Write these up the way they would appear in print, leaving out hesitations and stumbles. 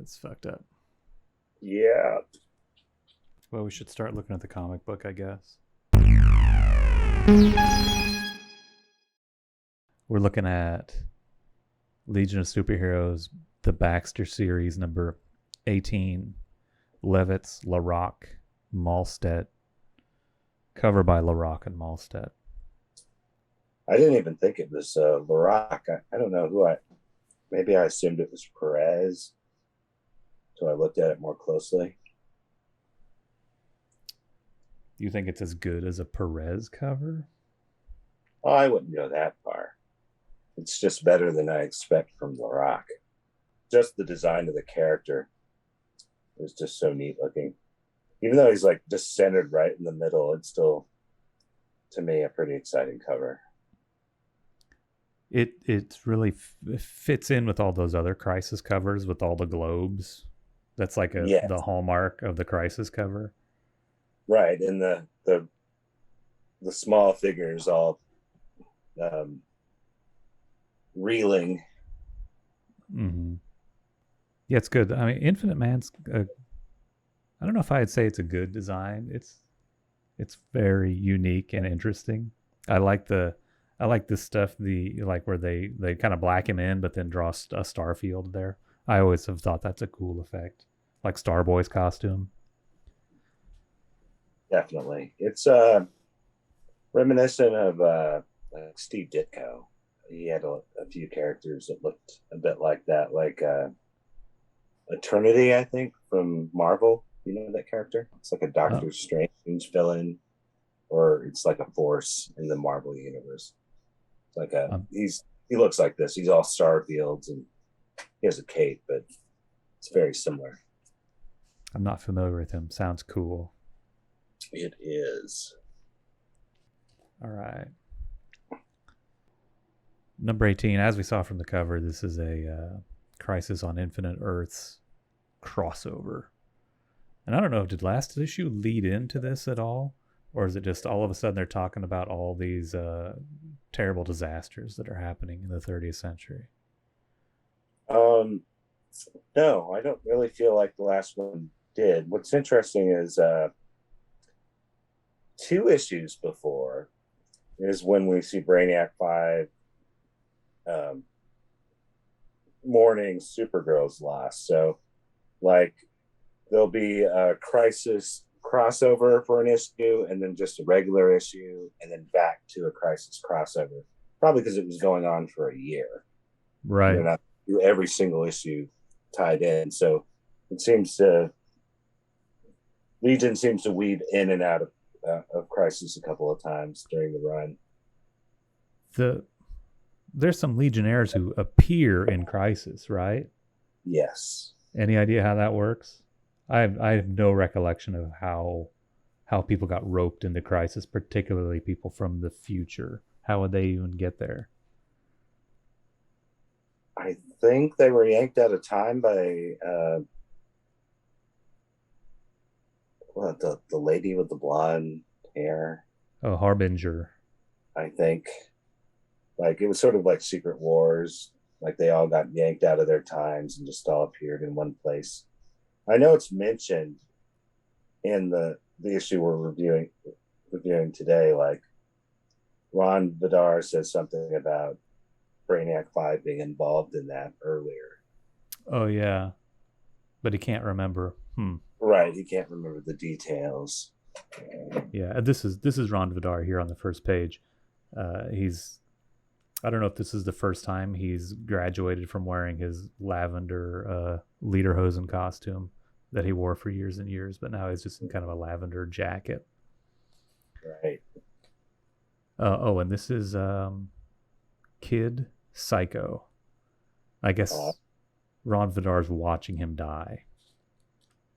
It's fucked up. Yeah. Well, we should start looking at the comic book, I guess. We're looking at Legion of Superheroes, the Baxter series, number 18. Levitz, LaRocque, Mahlstedt. Cover by LaRocque and Mahlstedt. I didn't even think it was LaRocque. I don't know who maybe I assumed it was Perez. So I looked at it more closely. You think it's as good as a Perez cover? Oh, I wouldn't go that far. It's just better than I expect from LaRocque. Just the design of the character is just so neat looking. Even though he's like just centered right in the middle, it's still, to me, a pretty exciting cover. It really fits in with all those other Crisis covers with all the globes. That's like the hallmark of the Crisis cover. Right, and the small figures all reeling. Mm-hmm. Yeah, it's good. I mean, Infinite Man's. I don't know if I'd say it's a good design. It's very unique and interesting. I like this stuff. Where they kind of black him in, but then draw a star field there. I always have thought that's a cool effect, like Starboy's costume. Definitely, it's reminiscent of like Steve Ditko. He had a few characters that looked a bit like that, like Eternity, I think, from Marvel. You know that character? It's like a Doctor Strange villain, or it's like a force in the Marvel universe. It's like he looks like this. He's all star fields and he has a cape, but it's very similar. I'm not familiar with him. Sounds cool. It is. All right. Number 18, as we saw from the cover, this is a Crisis on Infinite Earths crossover. And I don't know, did last issue lead into this at all? Or is it just all of a sudden they're talking about all these terrible disasters that are happening in the 30th century? No, I don't really feel like the last one did. What's interesting is 2 issues before is when we see Brainiac 5 mourning Supergirl's loss. So, like, there'll be a Crisis crossover for an issue, and then just a regular issue, and then back to a Crisis crossover. Probably because it was going on for a year. Right. They're not do every single issue tied in. So it seems Legion seems to weave in and out of Crisis a couple of times during the run. There's some Legionnaires who appear in Crisis, right? Yes. Any idea how that works? I have no recollection of how people got roped into Crisis, particularly people from the future. How would they even get there? I think they were yanked out of time by the lady with the blonde hair. Oh, Harbinger. I think. Like, it was sort of like Secret Wars. Like, they all got yanked out of their times and just all appeared in one place. I know it's mentioned in the issue we're reviewing today. Like, Ron Vidar says something about Brainiac 5 being involved in that earlier. Oh, yeah. But he can't remember. Right, he can't remember the details. Yeah, this is Ron Vidar here on the first page. I don't know if this is the first time he's graduated from wearing his lavender lederhosen costume that he wore for years and years, but now he's just in kind of a lavender jacket. Right. And this is Kid Psycho. I guess Ron Vidar's watching him die.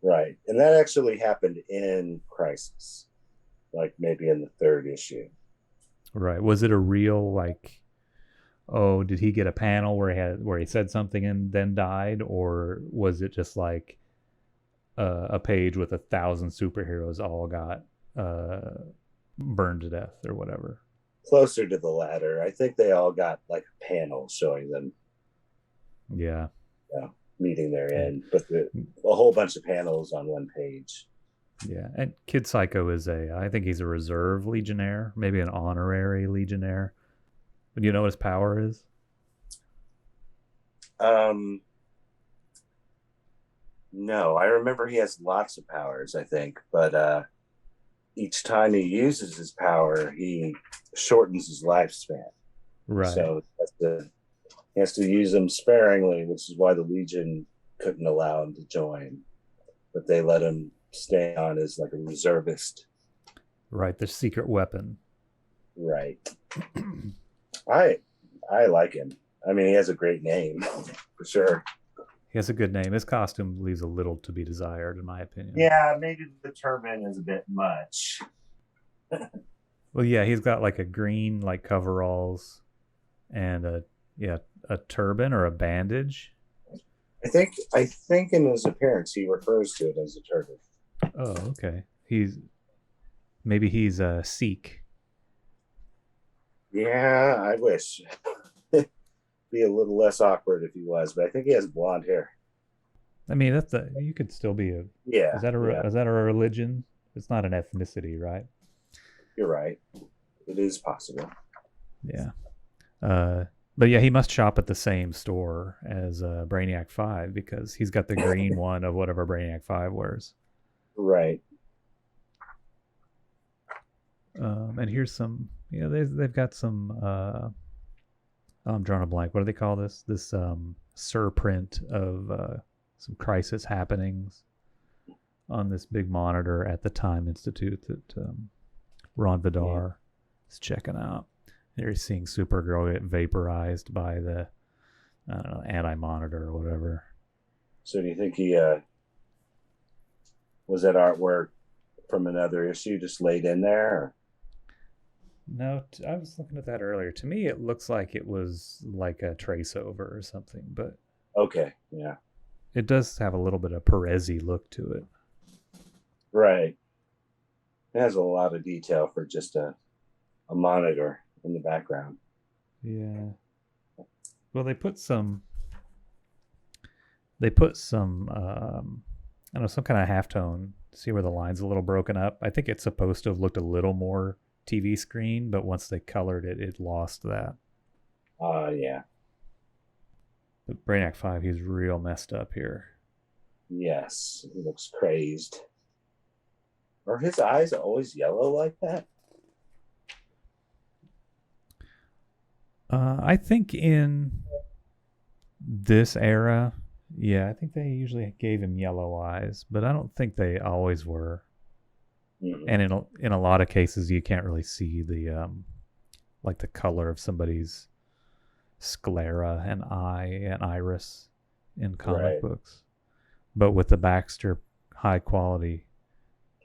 Right. And that actually happened in Crisis, like maybe in the 3rd issue. Right. Was it a real, like, did he get a panel where he said something and then died, or was it just like a page with 1,000 superheroes all got burned to death or whatever? Closer to the latter. I think they all got like a panel showing them Yeah. Meeting their end, but a whole bunch of panels on one page. Yeah, and Kid Psycho is I think he's a reserve Legionnaire, maybe an honorary Legionnaire. Do you know what his power is? No, I remember he has lots of powers, I think, but each time he uses his power, he shortens his lifespan. Right. So he has to use them sparingly, which is why the Legion couldn't allow him to join, but they let him stay on as like a reservist. Right, the secret weapon. Right. I like him. I mean, he has a great name for sure. He has a good name. His costume leaves a little to be desired, in my opinion. Yeah, maybe the turban is a bit much. Well, yeah, he's got like a green like coveralls and a turban or a bandage. I think in his appearance he refers to it as a turban. Oh, okay. Maybe he's a Sikh. Yeah, I wish. Be a little less awkward if he was, but I think he has blonde hair. I mean, you could still be a. Yeah. Is that a religion? It's not an ethnicity, right? You're right. It is possible. Yeah. But yeah, he must shop at the same store as Brainiac 5 because he's got the green one of whatever Brainiac 5 wears. Right. And here's some. They've got some. I'm drawing a blank. What do they call this? This surprint of some crisis happenings on this big monitor at the Time Institute that Ron Vidar is checking out. There he's seeing Supergirl get vaporized by the anti-monitor or whatever. So do you think he was that artwork from another issue just laid in there? Or? No, I was looking at that earlier. To me, it looks like it was like a trace over or something, but okay, yeah, it does have a little bit of Perez-y look to it. Right. It has a lot of detail for just a monitor in the background. Yeah. Well, they put some I don't know, some kind of halftone. See where the line's a little broken up. I think it's supposed to have looked a little more TV screen, but once they colored it, it lost that. Yeah. But Brainiac 5, he's real messed up here. Yes, he looks crazed. Are his eyes always yellow like that? I think in this era, yeah, I think they usually gave him yellow eyes, but I don't think they always were. Mm-hmm. And in a lot of cases, you can't really see the like the color of somebody's sclera and eye and iris in comic books. But with the Baxter high quality,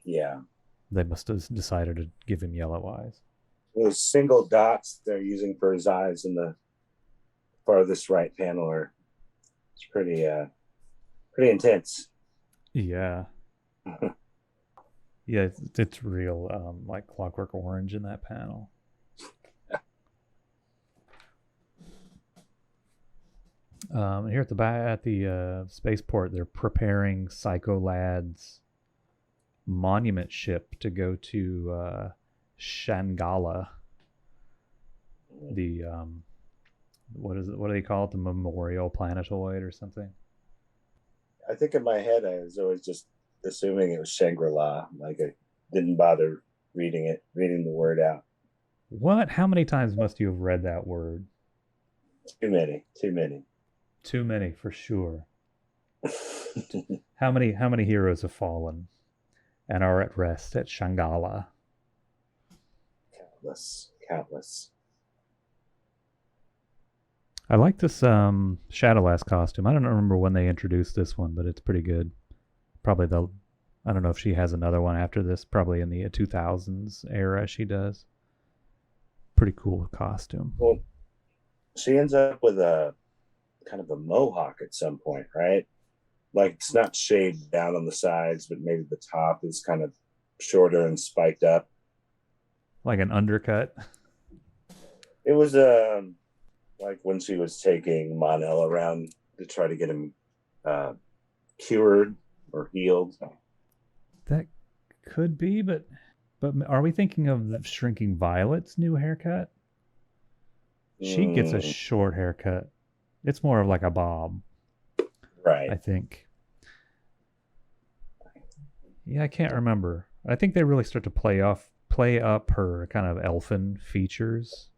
yeah, they must have decided to give him yellow eyes. Those single dots they're using for his eyes in the farthest right panel are pretty intense. Yeah. Yeah, it's real like Clockwork Orange in that panel. Here at the spaceport, they're preparing Psycho Lad's monument ship to go to Shangala. The what do they call it? The Memorial Planetoid or something? I think in my head I was always just assuming it was Shangri-La. Like I didn't bother reading the word out. What? How many times must you have read that word? Too many. Too many for sure. How many heroes have fallen and are at rest at Shangala? Countless. I like this Shadowlass costume. I don't remember when they introduced this one, but it's pretty good. Probably I don't know if she has another one after this. Probably in the 2000s era she does. Pretty cool costume. Well, she ends up with a kind of a mohawk at some point, right? Like it's not shaved down on the sides, but maybe the top is kind of shorter and spiked up. Like an undercut? It was like when she was taking Mon-El around to try to get him cured or healed. That could be, but are we thinking of the Shrinking Violet's new haircut? She gets a short haircut. It's more of like a bob. Right. I think. Yeah, I can't remember. I think they really start to play up her kind of elfin features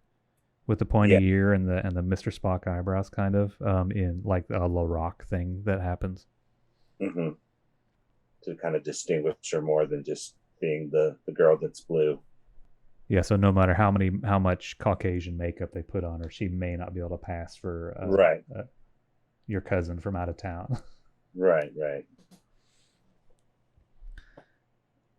with the pointy ear and the Mr. Spock eyebrows, kind of in like a LaRocque thing that happens. Mm-hmm. To kind of distinguish her more than just being the girl that's blue. Yeah, so no matter how much Caucasian makeup they put on her, she may not be able to pass for right. Your cousin from out of town. Right.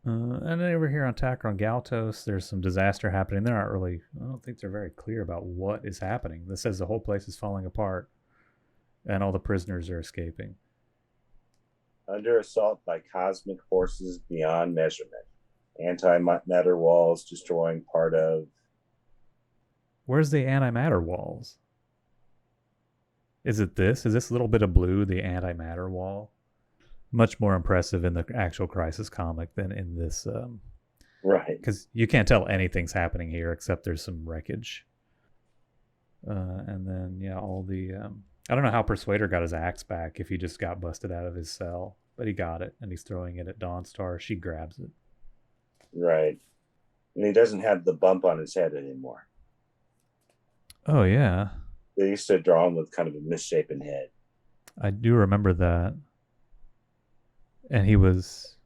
And then over here on Tacron Galtos, there's some disaster happening. I don't think they're very clear about what is happening. This says the whole place is falling apart and all the prisoners are escaping. Under assault by cosmic forces beyond measurement. Antimatter walls destroying part of... Where's the antimatter walls? Is it this? Is this little bit of blue the antimatter wall? Much more impressive in the actual Crisis comic than in this. Right. Because you can't tell anything's happening here except there's some wreckage. And then, yeah, all the... I don't know how Persuader got his axe back if he just got busted out of his cell. But he got it, and he's throwing it at Dawnstar. She grabs it. Right. And he doesn't have the bump on his head anymore. Oh, yeah. They used to draw him with kind of a misshapen head. I do remember that. And he was...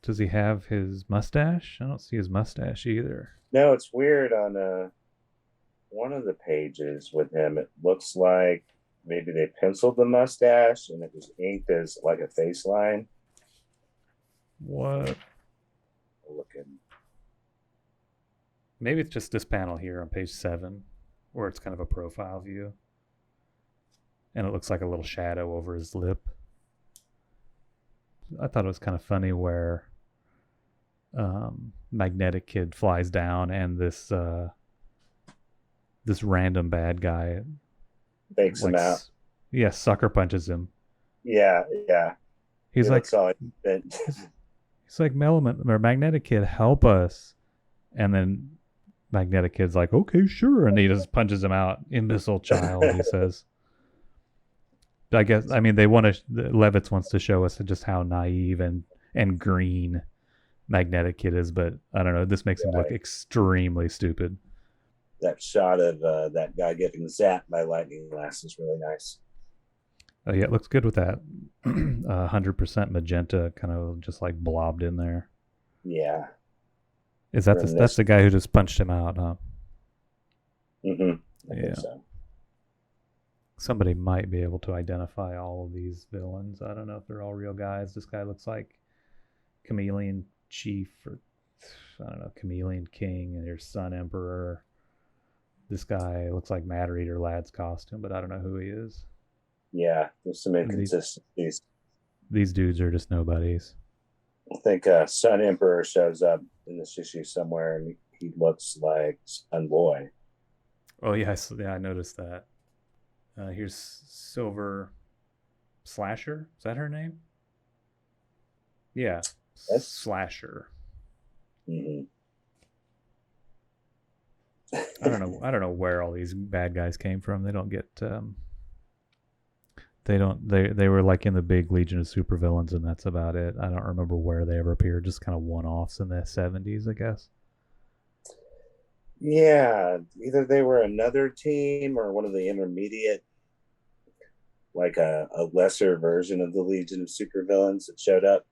Does he have his mustache? I don't see his mustache either. No, it's weird. On one of the pages with him, it looks like maybe they penciled the mustache and it was inked as like a face line. What? Looking. Maybe it's just this panel here on page 7, where it's kind of a profile view. And it looks like a little shadow over his lip. I thought it was kind of funny where Magnetic Kid flies down and this random bad guy fakes him out. Yeah, sucker punches him. Yeah. He's like, Magnetic Kid, help us. And then Magnetic Kid's like, okay, sure. And he just punches him out. Imbecile child, he says. I guess, I mean, Levitz wants to show us just how naive and green Magnetic Kid is, but I don't know. This makes him look extremely stupid. That shot of that guy getting zapped by lightning blast is really nice. Yeah, it looks good with that 100% magenta kind of just like blobbed in there. Yeah. Is that that's the guy who just punched him out, huh? Mm-hmm. I think so. Somebody might be able to identify all of these villains. I don't know if they're all real guys. This guy looks like Chameleon Chief, or I don't know, Chameleon King, and your Sun Emperor. This guy looks like Matter Eater Lad's costume, but I don't know who he is. Yeah, there's some inconsistencies. These dudes are just nobodies. I think Sun Emperor shows up in this issue somewhere, and he looks like Sun Boy. Oh, yeah, I noticed that. Here's Silver Slasher. Is that her name? Yeah, yes. Slasher. Mm-hmm. I don't know where all these bad guys came from. They don't get they were like in the big Legion of Supervillains, and that's about it. I don't remember where they ever appeared, just kind of one-offs in the 70s, I guess. Yeah, either they were another team or one of the intermediate, like a lesser version of the Legion of Supervillains that showed up.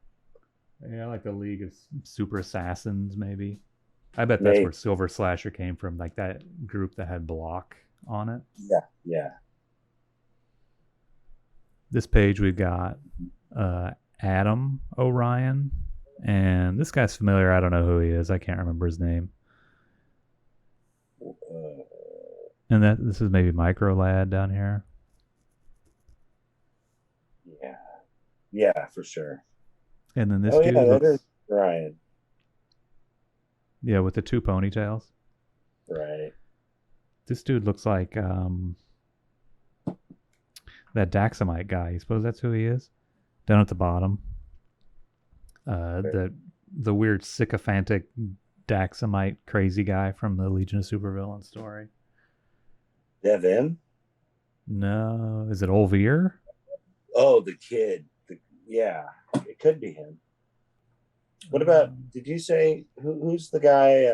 Yeah, like the League of Super Assassins, maybe. I bet that's where Silver Slasher came from, like that group that had Block on it. Yeah. This page we've got Adam Orion, and this guy's familiar. I don't know who he is. I can't remember his name. And this is maybe Micro Lad down here. Yeah, for sure. And then this dude looks... that is Ryan. Yeah, with the 2 ponytails. Right. This dude looks like that Daxamite guy. You suppose that's who he is? Down at the bottom. The weird sycophantic Daxamite crazy guy from the Legion of Supervillains story. Devin? No, is it Olvir? Oh, the kid. Yeah, it could be him. What about, did you say, who's the guy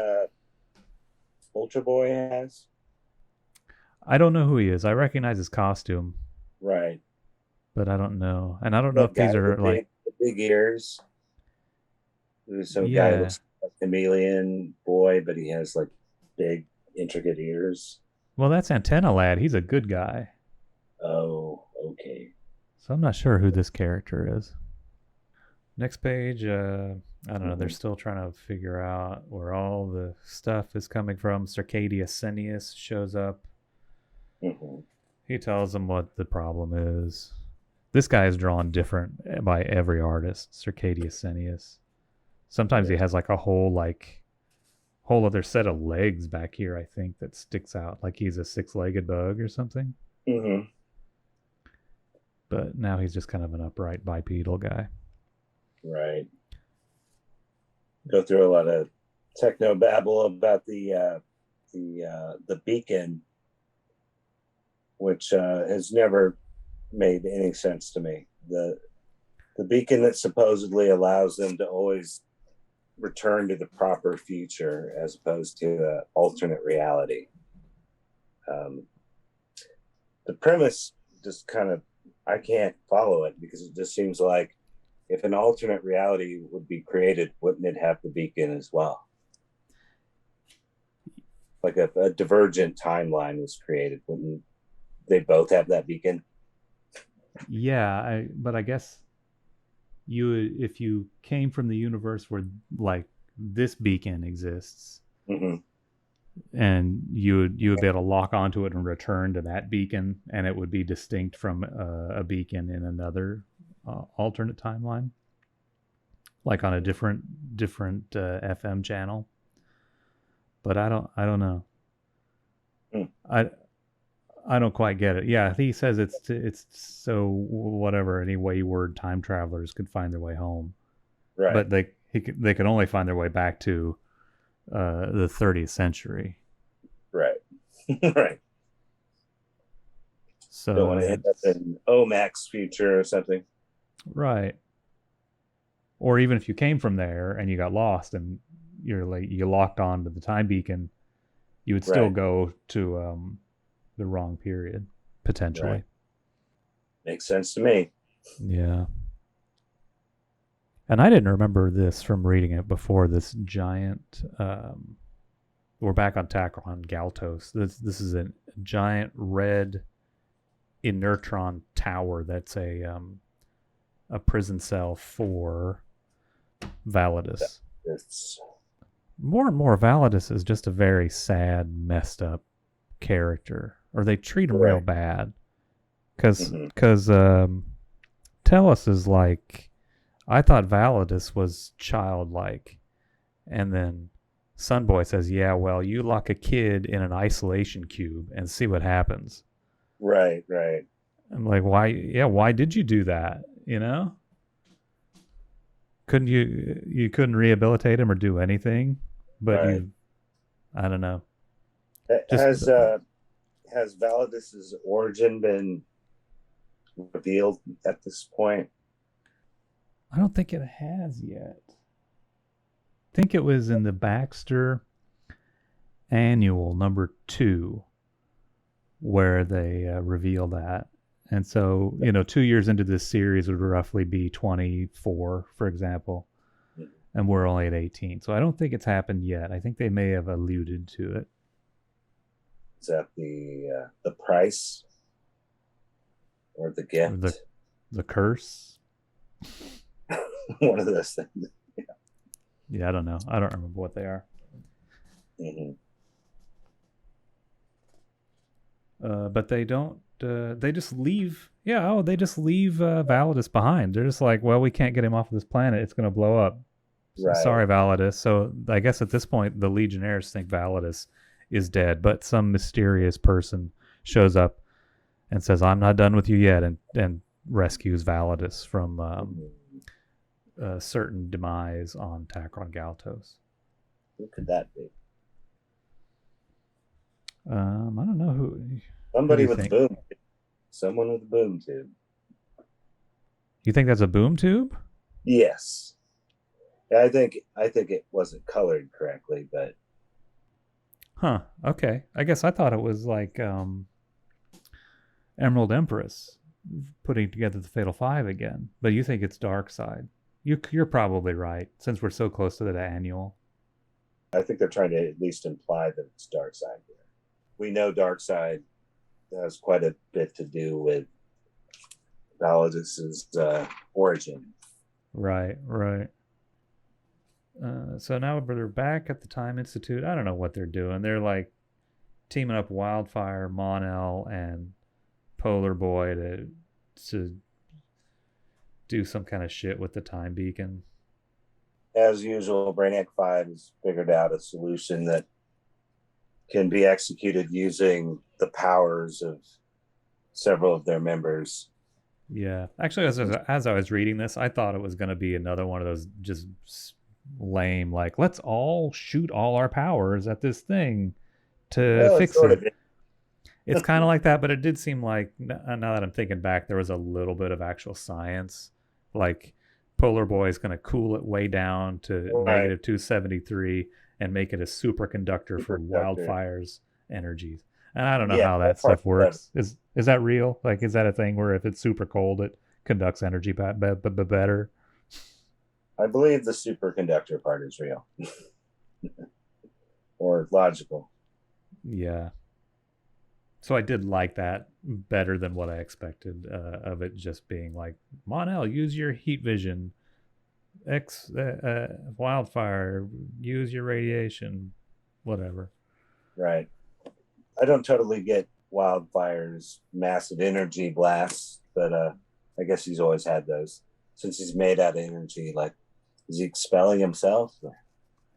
Ultra Boy has? I don't know who he is. I recognize his costume. Right. But I don't know. And I don't know if these are like... The big ears. There's some guy who looks like a chameleon boy, but he has like big, intricate ears. Well, that's Antenna Lad. He's a good guy. Oh, okay. So I'm not sure who this character is. Next page, I don't know. They're still trying to figure out where all the stuff is coming from. Circadia Senius shows up. Mm-hmm. He tells them what the problem is. This guy is drawn different by every artist. Circadia Senius. Sometimes he has like a whole other set of legs back here, I think, that sticks out like he's a 6-legged bug or something. Mm-hmm. But now he's just kind of an upright bipedal guy. Right. Go through a lot of techno babble about the beacon, which has never made any sense to me. The beacon that supposedly allows them to always return to the proper future as opposed to an alternate reality. The premise just kind of, I can't follow it because it just seems like if an alternate reality would be created, wouldn't it have the beacon as well? Like a divergent timeline was created, wouldn't they both have that beacon? Yeah, but I guess if you came from the universe where like this beacon exists, mm-hmm. and you would be able to lock onto it and return to that beacon, and it would be distinct from a beacon in another alternate timeline, like on a different FM channel. But I don't know. I don't quite get it. Yeah, he says it's so whatever, any wayward time travelers could find their way home. Right. But they could only find their way back to the 30th century. Right. Right. So don't want to end up in Omax's future or something. Right. Or even if you came from there and you got lost and you locked on to the time beacon, you would still go to the wrong period, potentially. Right. Makes sense to me. Yeah. And I didn't remember this from reading it before. This giant, we're back on tack on Galtos. This is a giant red inertron tower that's a prison cell for Validus. It's... More and more, Validus is just a very sad, messed up character, or they treat him real bad. Because Tellus is like, I thought Validus was childlike, and then Sunboy says, "Yeah, well, you lock a kid in an isolation cube and see what happens." Right, right. I'm like, why? Yeah, why did you do that? You know, couldn't you couldn't rehabilitate him or do anything? But I don't know. Has Validus's origin been revealed at this point? I don't think it has yet. I think it was in the Baxter Annual #2 where they reveal that. And so, 2 years into this series would roughly be 24, for example. And we're only at 18. So I don't think it's happened yet. I think they may have alluded to it. Is that the price? Or the gift? Or the curse? One of those things. Yeah, I don't know. I don't remember what they are. Mm-hmm. But they don't. They just leave. Yeah, they just leave Validus behind. They're just like, well, we can't get him off of this planet. It's going to blow up. Right. Sorry, Validus. So I guess at this point, the Legionnaires think Validus is dead, but some mysterious person shows up and says, "I'm not done with you yet," and rescues Validus from a certain demise on Tacron Galtos. Who could that be? I don't know who. Somebody who with a boom. Someone with a boom tube. You think that's a boom tube? Yes. Yeah, I think it wasn't colored correctly, but Huh. Okay. I guess I thought it was like Emerald Empress putting together the Fatal Five again. But you think it's Dark Side. You're probably right, since we're so close to the annual. I think they're trying to at least imply that it's Dark Side here. We know Dark Side has quite a bit to do with Validus's origin. Right. So now they're back at the Time Institute. I don't know what they're doing. They're like teaming up Wildfire, Mon-El, and Polar Boy to do some kind of shit with the Time Beacon. As usual, Brainiac 5 has figured out a solution that can be executed using the powers of several of their members. Yeah. Actually, as I was reading this, I thought it was going to be another one of those just lame, like, let's all shoot all our powers at this thing to fix it. It's kind of like that, but it did seem like, now that I'm thinking back, there was a little bit of actual science. Like, Polar Boy is going to cool it way down to negative 273 and make it a superconductor for Wildfire's energies. And I don't know how that stuff works. Is that real? Like, is that a thing where if it's super cold, it conducts energy better? I believe the superconductor part is real. Or logical. Yeah. So I did like that better than what I expected of it just being like, Mon-El, use your heat vision. Wildfire, use your radiation. Whatever. Right. I don't totally get Wildfire's massive energy blasts, but I guess he's always had those. Since he's made out of energy, like, is he expelling himself?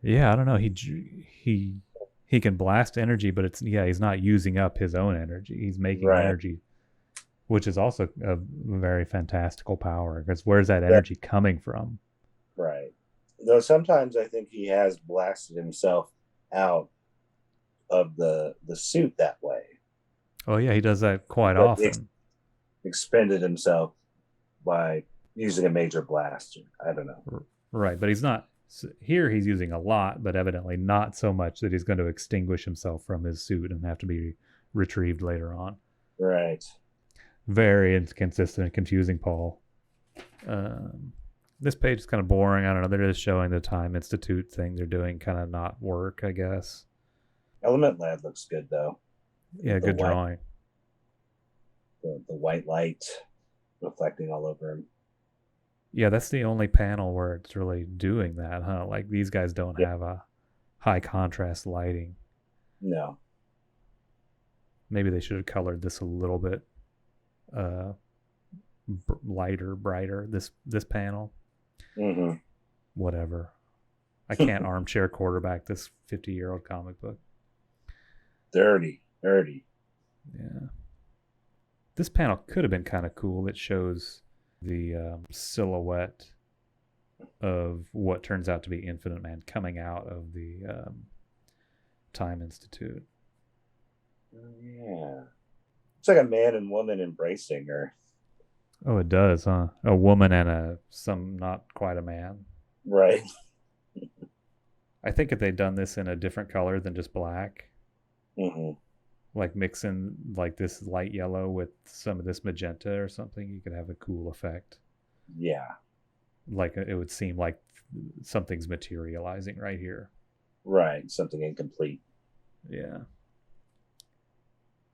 Yeah, I don't know. He can blast energy, but he's not using up his own energy. He's making energy, which is also a very fantastical power. Because where's that energy coming from? Right. Though sometimes I think he has blasted himself out of the suit that way. Oh yeah, he does that quite often. Expended himself by using a major blaster. I don't know. Right, but he's not. Here he's using a lot, but evidently not so much that he's going to extinguish himself from his suit and have to be retrieved later on. Right. Very inconsistent, confusing, Paul. This page is kind of boring. I don't know. They're just showing the Time Institute thing they're doing kind of not work, I guess. Element Lad looks good, though. Yeah, good drawing. The white light reflecting all over him. Yeah, that's the only panel where it's really doing that, huh? Like, these guys don't have a high contrast lighting. No. Maybe they should have colored this a little bit lighter, brighter, this panel. Mm-hmm. Whatever. I can't armchair quarterback this 50-year-old comic book. Dirty. Yeah. This panel could have been kind of cool. It shows the silhouette of what turns out to be Infinite Man coming out of the Time Institute. Yeah. It's like a man and woman embracing her. Oh, it does, huh? A woman and some not quite a man. Right. I think if they'd done this in a different color than just black, like mixing like this light yellow with some of this magenta or something, you could have a cool effect. Yeah. Like it would seem like something's materializing right here. Right. Something incomplete. Yeah.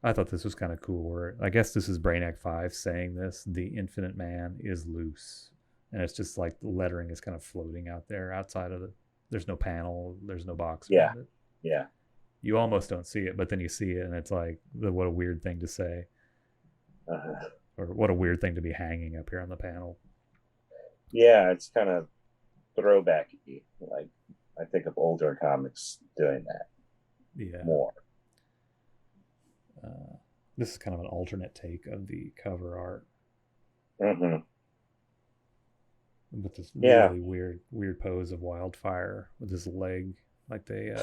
I thought this was kind of cool. Where I guess this is Brainiac 5 saying this. The Infinite Man is loose. And it's just like the lettering is kind of floating out there outside of there's no panel. There's no box. Yeah. Yeah. You almost don't see it, but then you see it and it's like, what a weird thing to say. Or what a weird thing to be hanging up here on the panel. Yeah, it's kind of throwbacky. Like, I think of older comics doing that. Yeah. More. This is kind of an alternate take of the cover art. Mm-hmm. With this Yeah. really weird pose of Wildfire with his leg, like they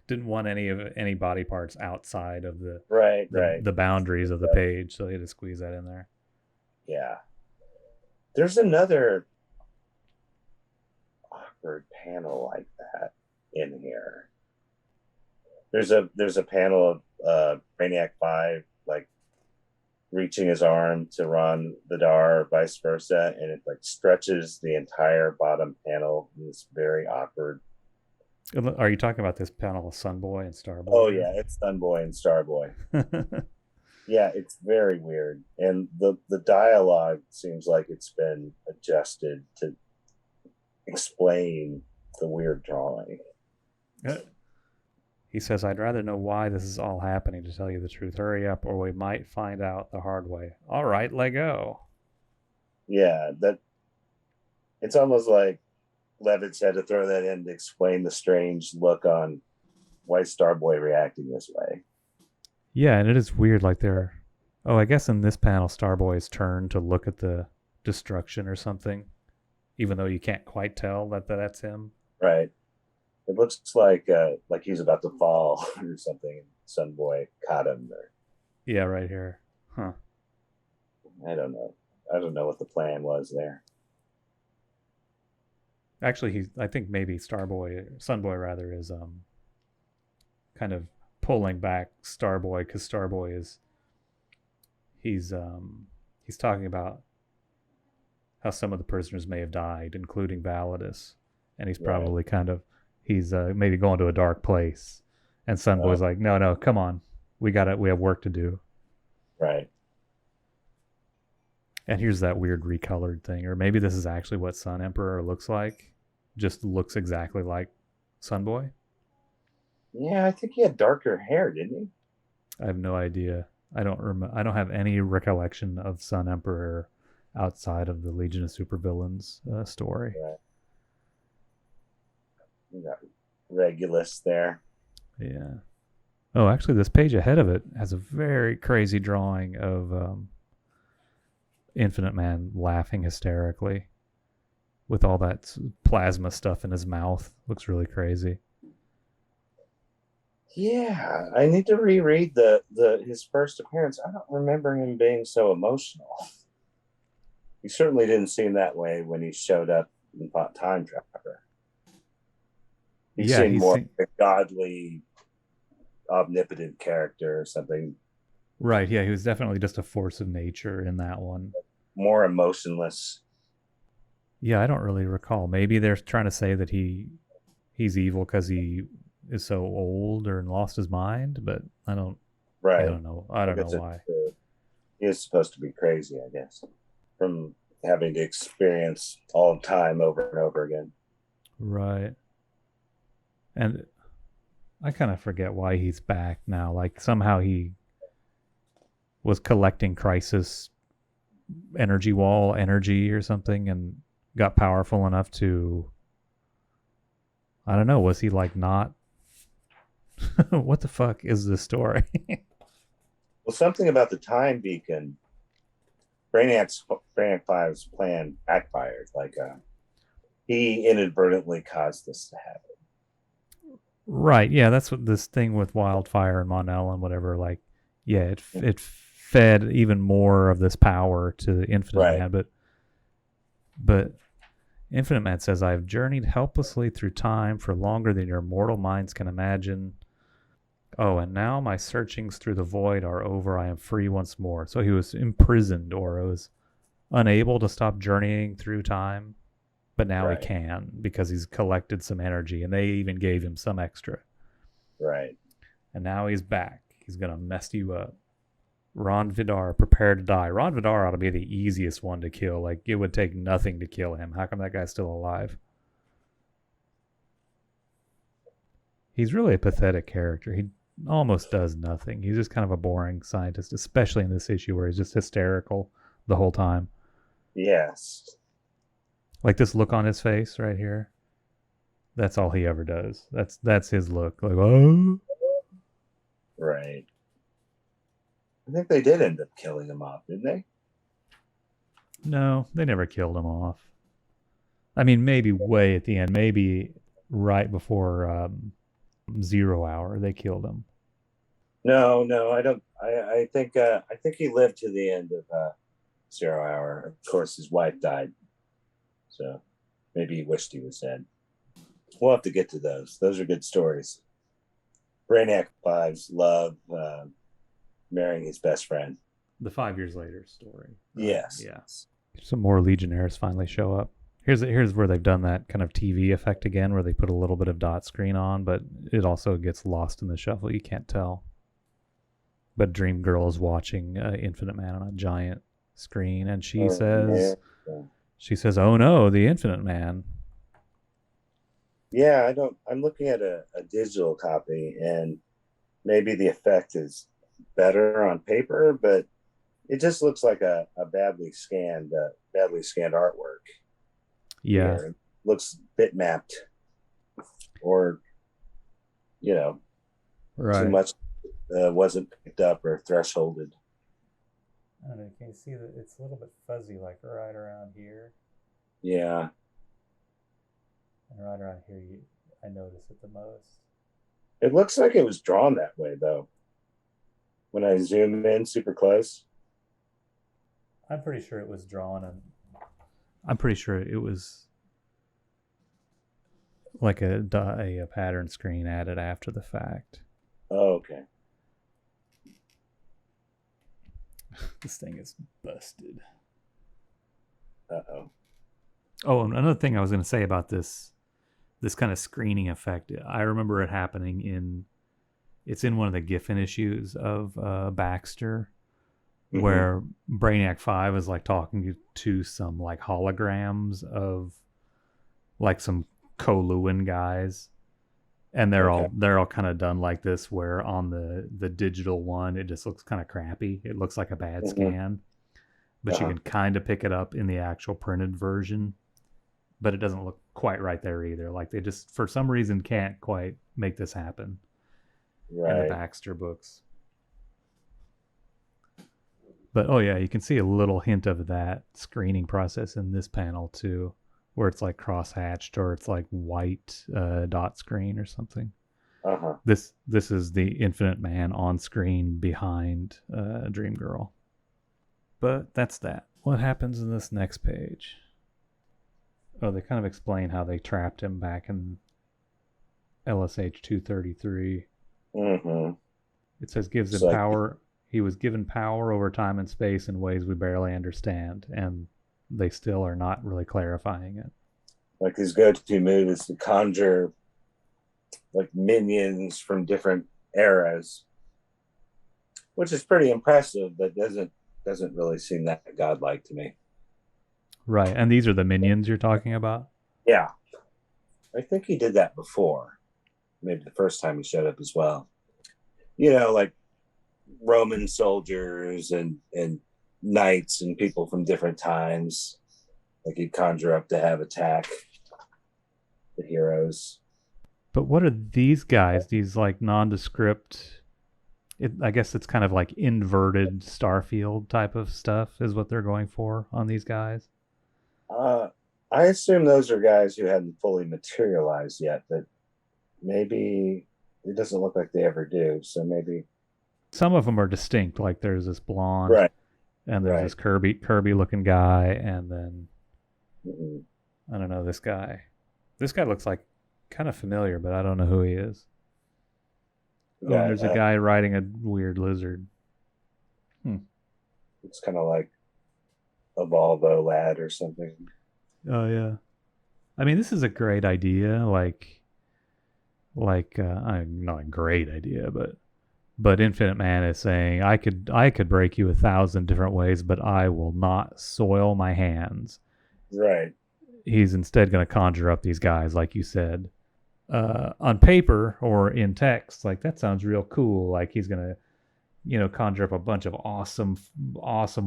didn't want any body parts outside of Right. the boundaries of the page, so they had to squeeze that in there. Yeah. There's another awkward panel like that in here. There's a panel of Brainiac 5 like reaching his arm to Ron Vidar or vice versa, and it like stretches the entire bottom panel. It's very awkward. Are you talking about this panel of Sunboy and Starboy? Oh yeah, it's Sunboy and Starboy. Yeah, it's very weird, and the dialogue seems like it's been adjusted to explain the weird drawing. He says, "I'd rather know why this is all happening, to tell you the truth. Hurry up, or we might find out the hard way." All right, let go. Yeah, that it's almost like Levitz had to throw that in to explain the strange look on why Starboy reacting this way. Yeah, and it is weird. Like I guess in this panel, Starboy's turn to look at the destruction or something, even though you can't quite tell that that's him. Right. It looks like he's about to fall or something. Sunboy caught him. Yeah, right here. Huh. I don't know. I don't know what the plan was there. Actually, I think maybe Sunboy rather, is kind of pulling back Starboy, because Starboy is he's talking about how some of the prisoners may have died, including Validus, and he's probably he's maybe going to a dark place, and Sunboy's like, no, come on, we have work to do. Right. And here's that weird recolored thing, or maybe this is actually what Sun Emperor looks like, just looks exactly like Sunboy. Yeah, I think he had darker hair, didn't he? I have no idea. I don't have any recollection of Sun Emperor outside of the Legion of Supervillains story. Right. We got Regulus there. Yeah. Oh, actually, this page ahead of it has a very crazy drawing of Infinite Man laughing hysterically with all that plasma stuff in his mouth. Looks really crazy. Yeah, I need to reread his first appearance. I don't remember him being so emotional. He certainly didn't seem that way when he showed up in Time Trapper. He seemed more like a godly, omnipotent character or something. Right, yeah, he was definitely just a force of nature in that one. More emotionless. Yeah, I don't really recall. Maybe they're trying to say that he's evil because he is so old or lost his mind, but I don't know. I don't know why. He is supposed to be crazy, I guess, from having to experience all time over and over again. Right. And I kind of forget why he's back now. Like somehow he was collecting Crisis energy wall energy or something and got powerful enough to, I don't know, was he like not what the fuck is this story? Well, something about the time beacon, Brainiac 5's plan backfired. Like he inadvertently caused this to happen. Right, yeah, that's what this thing with Wildfire and Mon-El and whatever, like, yeah, it fed even more of this power to Infinite Man, but Infinite Man says, "I've journeyed helplessly through time for longer than your mortal minds can imagine. Oh, and now my searchings through the void are over. I am free once more." So he was imprisoned, or was unable to stop journeying through time, but now he can because he's collected some energy, and they even gave him some extra. Right. And now he's back. He's going to mess you up. Ron Vidar, prepare to die. Ron Vidar ought to be the easiest one to kill. Like, it would take nothing to kill him. How come that guy's still alive? He's really a pathetic character. He almost does nothing. He's just kind of a boring scientist, especially in this issue where he's just hysterical the whole time. Yes. Like this look on his face right here. That's all he ever does. That's his look. Like, oh. Right. I think they did end up killing him off, didn't they? No, they never killed him off. I mean, maybe way at the end, maybe right before 0 hour, they killed him. No, I don't. I think he lived to the end of 0 hour. Of course, his wife died, so maybe he wished he was dead. We'll have to get to those. Those are good stories. Brainiac 5's love marrying his best friend. The 5 years later story. Yes. Yeah. Some more Legionnaires finally show up. Here's where they've done that kind of TV effect again, where they put a little bit of dot screen on, but it also gets lost in the shuffle. You can't tell. But Dream Girl is watching Infinite Man on a giant screen, and she says, "Oh no, the Infinite Man." Yeah, I'm looking at a digital copy, and maybe the effect is better on paper, but it just looks like a badly scanned artwork. Yeah, it looks bitmapped, or right. Too much wasn't picked up or thresholded. I don't know. Can you see that it's a little bit fuzzy, like right around here? Yeah. And right around here, I notice it the most. It looks like it was drawn that way, though. When I zoom in super close, I'm pretty sure it was drawn, and I'm pretty sure it was like a pattern screen added after the fact. Oh, okay. This thing is busted. Uh-oh. Oh, and another thing I was going to say about this kind of screening effect, I remember it happening it's in one of the Giffen issues of Baxter, where Brainiac 5 is like talking to some like holograms of like some Koluan guys, and they're all kind of done like this, where on the digital one it just looks kind of crappy. It looks like a bad scan, but you can kind of pick it up in the actual printed version, but it doesn't look quite right there either. Like they just for some reason can't quite make this happen in the Baxter books. But oh yeah, you can see a little hint of that screening process in this panel too, where it's like cross-hatched or it's like white dot screen or something. This is the Infinite Man on screen behind Dream Girl. But that's that. What happens in this next page? Oh, they kind of explain how they trapped him back in LSH 233. It says gives him power. He was given power over time and space in ways we barely understand, and they still are not really clarifying it. Like his go-to move is to conjure like minions from different eras, which is pretty impressive, but doesn't really seem that godlike to me. Right, and these are the minions you're talking about? Yeah. I think he did that before. Maybe the first time he showed up as well. Like Roman soldiers and knights and people from different times. Like he'd conjure up to have attack the heroes. But what are these guys? These like nondescript... I guess it's kind of like inverted Starfield type of stuff is what they're going for on these guys. I assume those are guys who hadn't fully materialized yet, but maybe it doesn't look like they ever do. So maybe some of them are distinct. Like there's this blonde, right, and there's this Kirby looking guy, and then I don't know this guy. This guy looks like kind of familiar, but I don't know who he is. Yeah, and there's a guy riding a weird lizard. It's kind of like a Volvo lad or something. Oh yeah, I mean this is a great idea. Like not a great idea, but Infinite Man is saying I could break you 1,000 different ways, but I will not soil my hands. Right. He's instead going to conjure up these guys, like you said. On paper or in text, like that sounds real cool. Like he's gonna, conjure up a bunch of awesome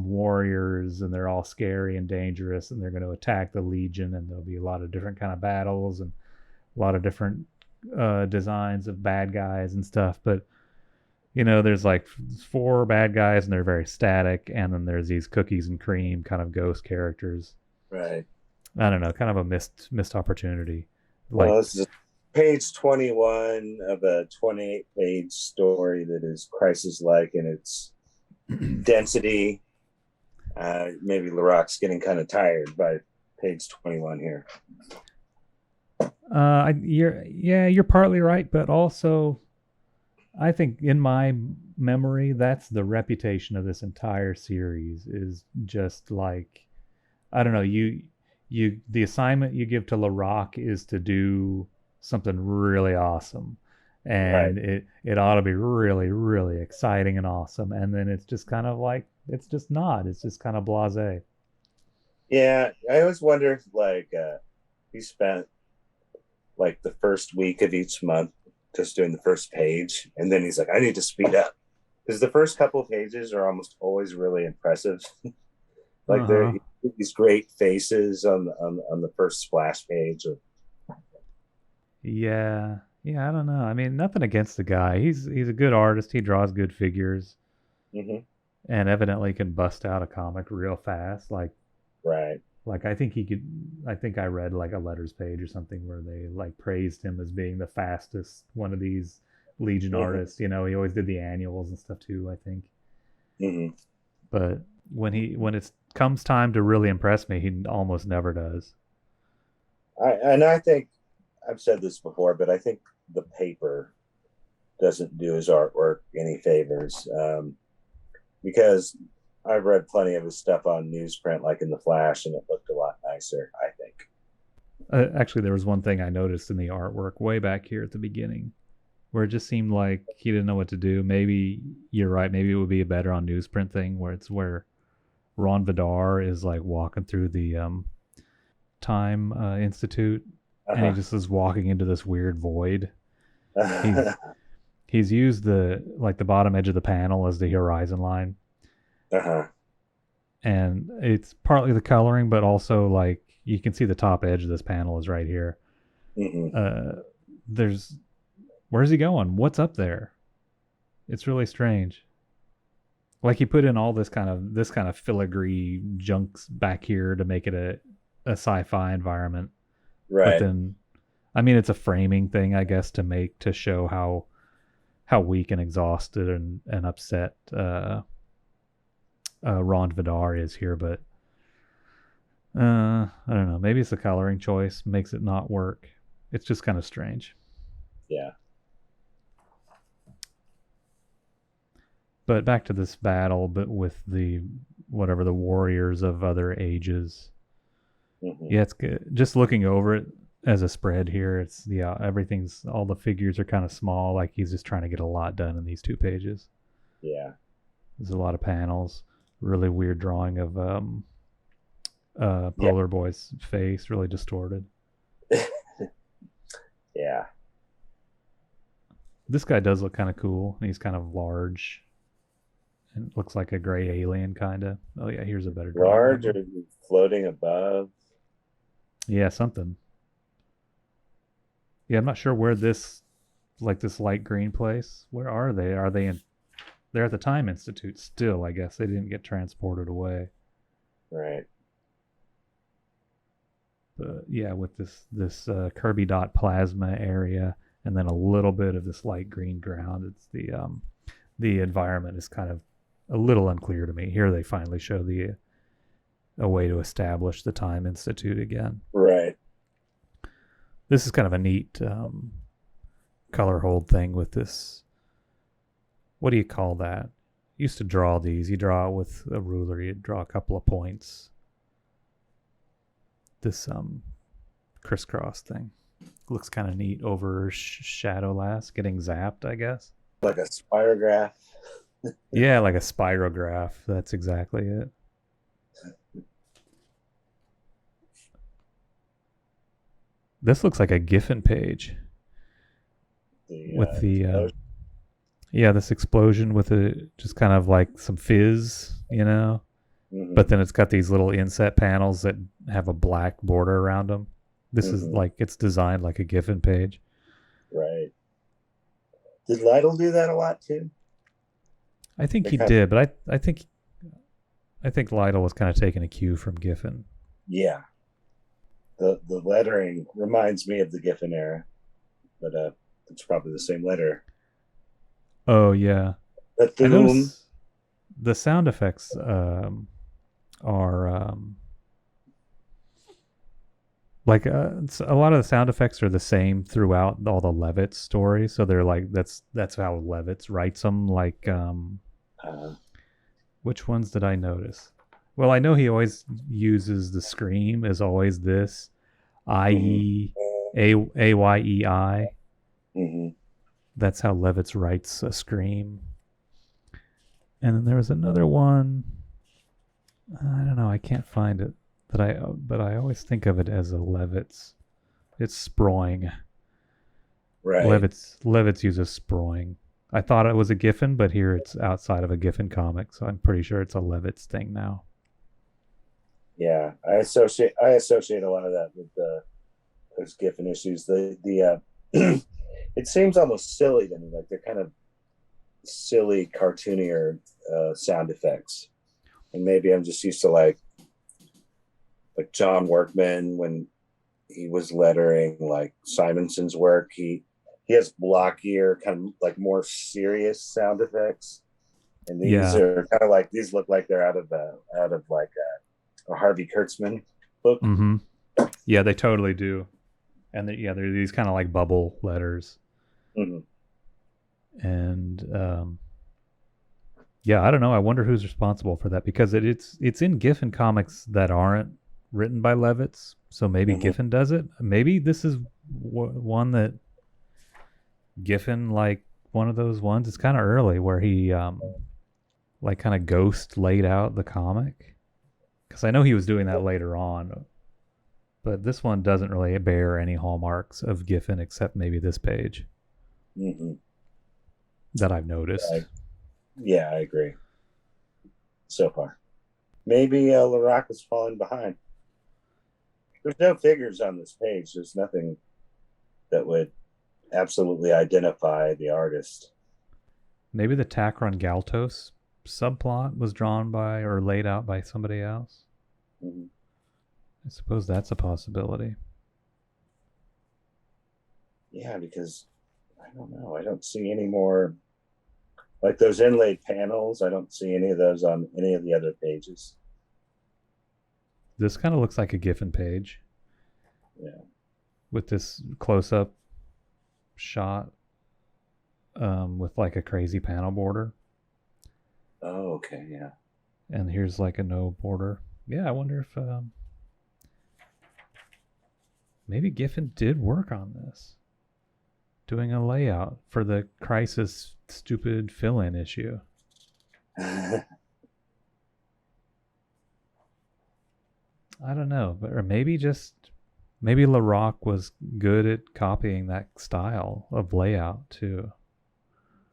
warriors, and they're all scary and dangerous, and they're going to attack the Legion, and there'll be a lot of different kind of battles and a lot of different designs of bad guys and stuff. But there's like 4 bad guys and they're very static, and then there's these cookies and cream kind of ghost characters. Right. I don't know, kind of a missed opportunity. Well, this is page 21 of a 28-page story that is crisis-like in its density. Maybe LaRocque's getting kind of tired by page 21 here. You're partly right, but also I think in my memory, that's the reputation of this entire series, is just like, I don't know, the assignment you give to LaRocque is to do something really awesome, and right. it ought to be really, really exciting and awesome, and then it's just kind of like, it's just not, it's just kind of blasé. Yeah, I always wonder if he spent like the first week of each month just doing the first page, and then he's like, I need to speed up, because the first couple of pages are almost always really impressive. Like they're these great faces on the first splash page. Yeah, I don't know. I mean, nothing against the guy. He's a good artist. He draws good figures, and evidently can bust out a comic real fast. Like, right. Like I think I read like a letters page or something where they like praised him as being the fastest one of these Legion artists. He always did the annuals and stuff too, I think. But when it comes time to really impress me, he almost never does. I think I've said this before, but I think the paper doesn't do his artwork any favors, because I've read plenty of his stuff on newsprint, like in the Flash, and it looked a lot nicer, I think. Actually, there was one thing I noticed in the artwork way back here at the beginning, where it just seemed like he didn't know what to do. Maybe you're right. Maybe it would be a better on newsprint thing, where Ron Vidar is like walking through the Time Institute, and he just is walking into this weird void. He's used the bottom edge of the panel as the horizon line. And it's partly the coloring, but also like you can see the top edge of this panel is right here. Where's he going? What's up there? It's really strange. Like he put in all this kind of filigree junks back here to make it a sci-fi environment. Right. But then, I mean, it's a framing thing, I guess, to show how weak and exhausted and upset Ron Vidar is here, but I don't know. Maybe it's the coloring choice makes it not work. It's just kind of strange. Yeah. But back to this battle, but with the warriors of other ages. Yeah, it's good. Just looking over it as a spread here, it's all the figures are kind of small. Like he's just trying to get a lot done in these 2 pages. Yeah. There's a lot of panels. Really weird drawing of Polar Boy's face, really distorted. Yeah. This guy does look kind of cool. He's kind of large and looks like a gray alien kind of. Oh yeah, here's a better drawing. Large or floating above? Yeah, something. Yeah, I'm not sure where this light green place. Where are they? Are they in? They're at the Time Institute still, I guess. They didn't get transported away. Right. But yeah, with this Kirby dot plasma area, and then a little bit of this light green ground. It's the environment is kind of a little unclear to me. Here they finally show a way to establish the Time Institute again. Right. This is kind of a neat color hold thing with this. What do you call that? You used to draw these. You draw it with a ruler. You draw a couple of points. This crisscross thing looks kind of neat over Shadowlass getting zapped, I guess. Like a spirograph. Yeah, like a spirograph. That's exactly it. This looks like a Giffen page. With the this explosion with just kind of like some fizz, But then it's got these little inset panels that have a black border around them. This is like, it's designed like a Giffen page. Right. Did Lytle do that a lot too? I think he did, but I think Lytle was kind of taking a cue from Giffen. Yeah. The lettering reminds me of the Giffen era, but it's probably the same letter. Oh yeah. I noticed the sound effects are like a lot of the sound effects are the same throughout all the Levitz stories. So they're like that's how Levitz writes them. Like which ones did I notice? Well, I know he always uses the scream as always this I-E A-Y-E-I. Mm-hmm. That's how Levitz writes a scream. And then there was another one. I don't know. I can't find it. But I always think of it as a Levitz. It's sproing. Right. Levitz uses sproing. I thought it was a Giffen, but here it's outside of a Giffen comic, so I'm pretty sure it's a Levitz thing now. Yeah, I associate a lot of that with those Giffen issues. The it seems almost silly to me, like they're kind of silly, cartoonier sound effects, and maybe I'm just used to like John Workman when he was lettering like Simonson's work. He has blockier, kind of like more serious sound effects, and these are kind of like these look like they're out of like a Harvey Kurtzman book. Mm-hmm. Yeah, they totally do, and they're these kind of like bubble letters. Mm-hmm. And yeah, I don't know. I wonder who's responsible for that because it's in Giffen comics that aren't written by Levitz, so maybe Giffen does it. Maybe this is one that Giffen, like one of those ones. It's kind of early where he like kind of ghost laid out the comic, because I know he was doing that later on, but this one doesn't really bear any hallmarks of Giffen except maybe this page that I've noticed. Yeah, I agree. So far, maybe LaRocque is falling behind. There's no figures on this page. There's nothing that would absolutely identify the artist. Maybe the Tacron Galtos subplot was drawn by or laid out by somebody else. Mm-hmm. I suppose that's a possibility. Yeah, because I don't know. I don't see any more like those inlaid panels. I don't see any of those on any of the other pages. This kind of looks like a Giffen page. Yeah. With this close-up shot with like a crazy panel border. Oh, okay, yeah. And here's like a no border. Yeah, I wonder if maybe Giffen did work on this. Doing a layout for the Crisis stupid fill-in issue. I don't know, or maybe LaRocque was good at copying that style of layout too.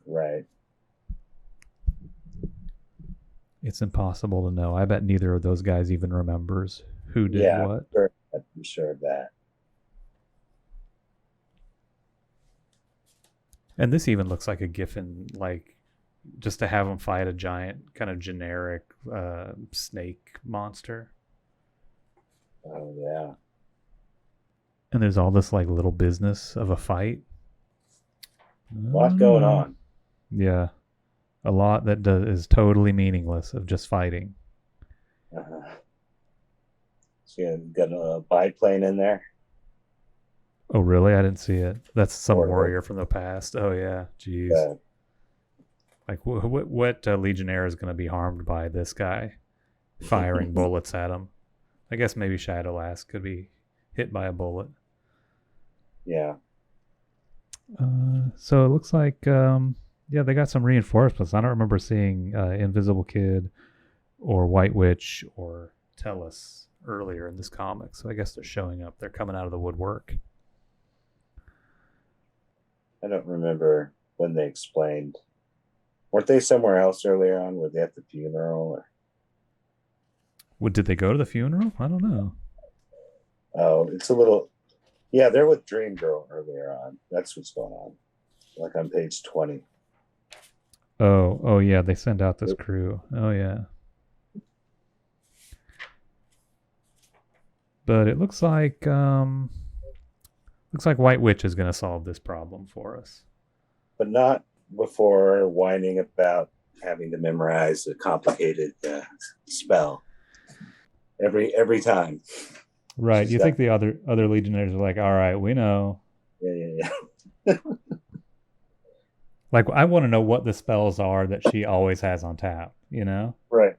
Right. It's impossible to know. I bet neither of those guys even remembers who did what. I'm sure of that. And this even looks like a Giffen, like just to have him fight a giant kind of generic snake monster. Oh, yeah. And there's all this like little business of a fight. A lot going on. Yeah. A lot that is totally meaningless of just fighting. So you got a biplane in there? Oh, really? I didn't see it. That's some warrior from the past. Oh, yeah. Jeez. Like, what Legionnaire is going to be harmed by this guy firing bullets at him? I guess maybe Shadowlass could be hit by a bullet. Yeah. So it looks like, they got some reinforcements. I don't remember seeing Invisible Kid or White Witch or Tellus earlier in this comic. So I guess they're showing up. They're coming out of the woodwork. I don't remember when they explained. Weren't they somewhere else earlier on? Were they at the funeral? Did they go to the funeral? I don't know. Oh, it's a little... Yeah, they're with Dream Girl earlier on. That's what's going on. Like on page 20. Oh yeah, they send out this crew. Oh yeah. But it looks like White Witch is going to solve this problem for us. But not before whining about having to memorize a complicated spell every time. Right. You think the other legionnaires are like, all right, we know. Yeah. Like, I want to know what the spells are that she always has on tap, you know? Right.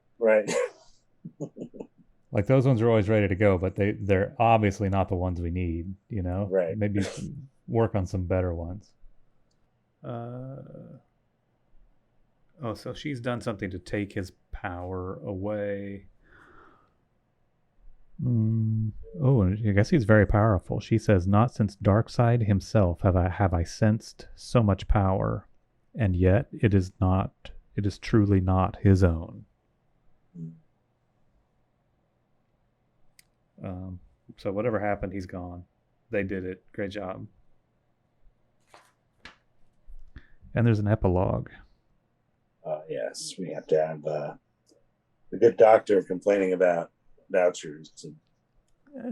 Like, those ones are always ready to go, but they're obviously not the ones we need, you know? Right. Maybe work on some better ones. So she's done something to take his power away. I guess he's very powerful. She says, "Not since Darkseid himself have I sensed so much power, and yet it is truly not his own." So whatever happened, he's gone. They did it. Great job. And there's an epilogue. Yes, we have to have the good doctor complaining about vouchers.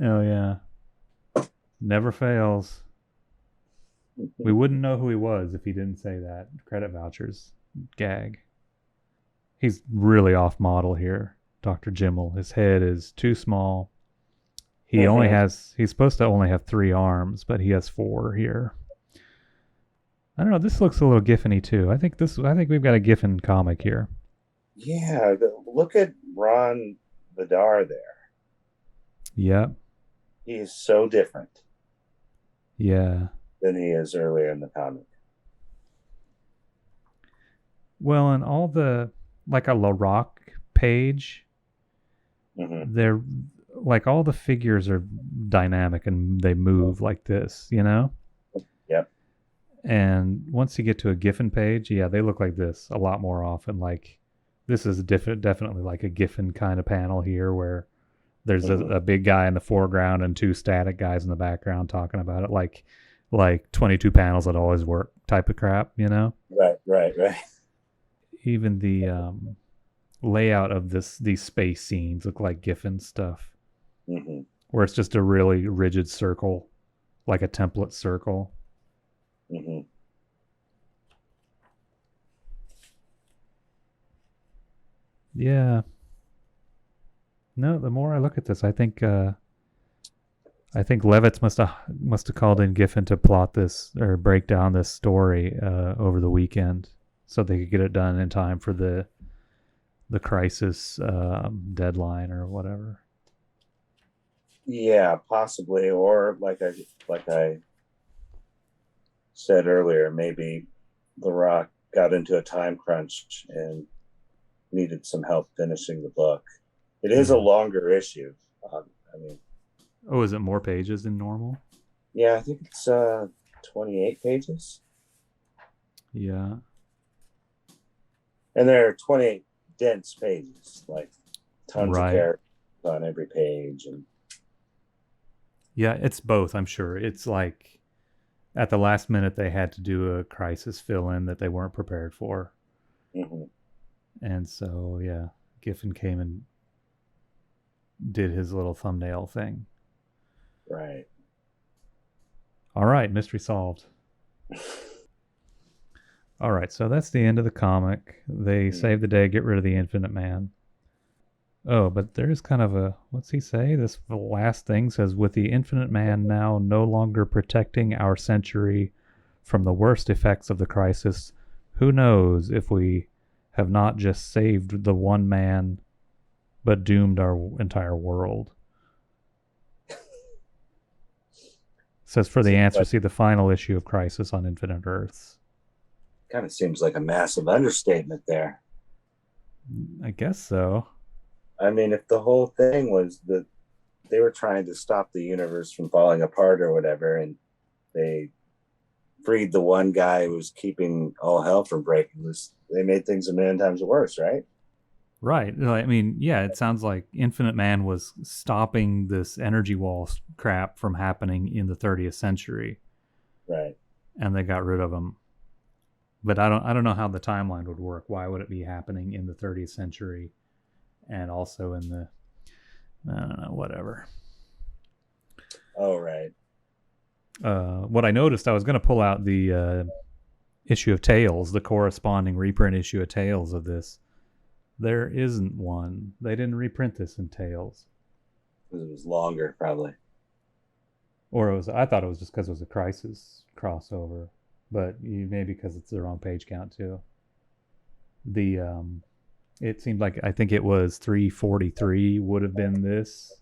Oh yeah, never fails. We wouldn't know who he was if he didn't say that. Credit vouchers gag. He's really off model here, Dr. Jimmel. His head is too small. He's supposed to only have 3 arms, but he has 4 here. I don't know, this looks a little Giffen-y too. I think we've got a Giffen comic here. Yeah, look at Ron Vidar there. Yep. He is so different. Yeah. Than he is earlier in the comic. Well, and all the, like a LaRocque page, they're like, all the figures are dynamic and they move like this, you know? Yep. And once you get to a Giffen page, yeah, they look like this a lot more often. Like, this is definitely like a Giffen kind of panel here where there's a big guy in the foreground and 2 static guys in the background talking about it, like 22 panels that always work type of crap, you know? Right. Even the layout of these space scenes look like Giffen stuff, where it's just a really rigid circle, like a template circle. Yeah. No, the more I look at this, I think Levitz must have called in Giffen to plot this or break down this story over the weekend, so they could get it done in time for the crisis deadline or whatever. Yeah, possibly, or like I said earlier, maybe LaRocque got into a time crunch and needed some help finishing the book. It is a longer issue. Is it more pages than normal? Yeah, I think it's 28 pages. Yeah. And there are 28 dense pages, like tons right. of characters on every page. And yeah, it's both, I'm sure. It's like at the last minute they had to do a crisis fill-in that they weren't prepared for. And so, yeah, Giffen came and did his little thumbnail thing. Right. All right, mystery solved. All right, so that's the end of the comic. They save the day, get rid of the Infinite Man. Oh, but there's kind of a, what's he say? This last thing says, with the Infinite Man now no longer protecting our century from the worst effects of the crisis, who knows if we have not just saved the one man, but doomed our entire world. Says for the answer, see the final issue of Crisis on Infinite Earths. Kind of seems like a massive understatement there. I guess so. I mean, if the whole thing was that they were trying to stop the universe from falling apart or whatever, and they freed the one guy who was keeping all hell from breaking loose, they made things a million times worse, right? Right. I mean, yeah, it sounds like Infinite Man was stopping this energy wall crap from happening in the 30th century. Right. And they got rid of him. But I don't know how the timeline would work. Why would it be happening in the 30th century and also in the, I don't know, whatever. Oh, right. What I noticed, I was going to pull out the issue of Tales, the corresponding reprint issue of Tales of this. There isn't one. They didn't reprint this in Tales. It was longer, probably. Or it was, I thought it was just because it was a Crisis crossover, but maybe because it's the wrong page count too. It seemed like, I think it was 343 would have been this.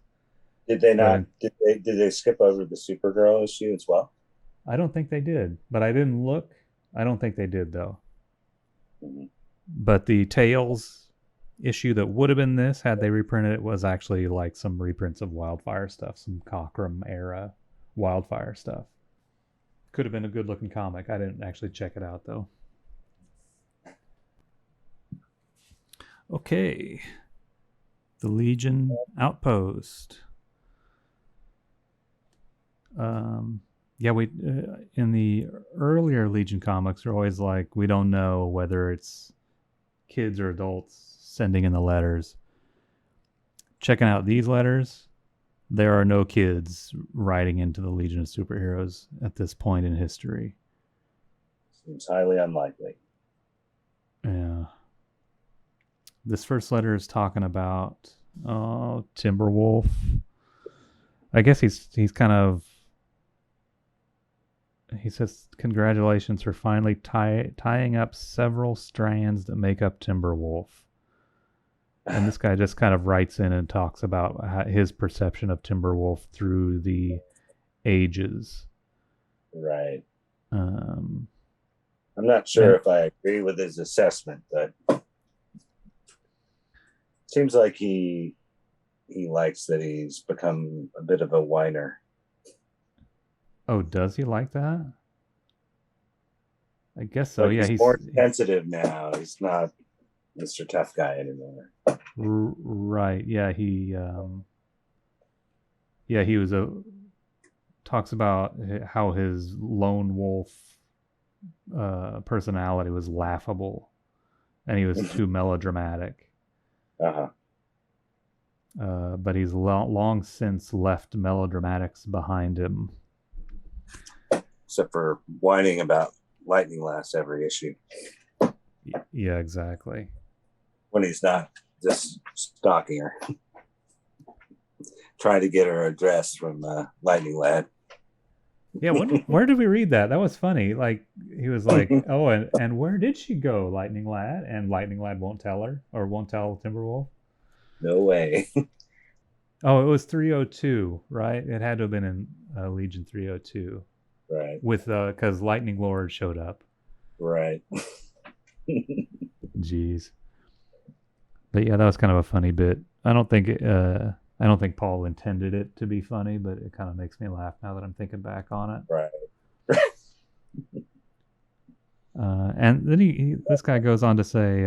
Did they not? Did they skip over the Supergirl issue as well? I don't think they did, but I didn't look. I don't think they did though. Mm-hmm. But the Tales issue that would have been this, had they reprinted it, was actually like some reprints of Wildfire stuff, some Cockrum era Wildfire stuff. Could have been a good looking comic. I didn't actually check it out though. Okay. The Legion Outpost. Yeah, we in the earlier Legion comics are always like, we don't know whether it's kids or adults sending in the letters. Checking out these letters, there are no kids writing into the Legion of Superheroes at this point in history. Seems highly unlikely. Yeah. This first letter is talking about Timberwolf. I guess he's kind of, he says, congratulations for finally tying up several strands that make up Timberwolf. And this guy just kind of writes in and talks about his perception of Timberwolf through the ages. Right. I'm not sure if I agree with his assessment, but seems like he likes that he's become a bit of a whiner. Oh, does he like that? I guess so. Like, yeah, he's more sensitive now. He's not Mr. Tough Guy anymore. Right. Yeah, he was talks about how his lone wolf personality was laughable, and he was too melodramatic. But he's long since left melodramatics behind him. Except for whining about Lightning Lass every issue. Yeah, exactly. When he's not just stalking her. Trying to get her address from Lightning Lad. Yeah, where did we read that? That was funny. Like, he was like, oh, and where did she go, Lightning Lad? And Lightning Lad won't tell her, or won't tell Timberwolf. No way. Oh, it was 302, right? It had to have been in Legion 302. Right. With because Lightning Lord showed up. Right. Jeez. But yeah, that was kind of a funny bit. I don't think Paul intended it to be funny, but it kind of makes me laugh now that I'm thinking back on it. Right. And then this guy goes on to say,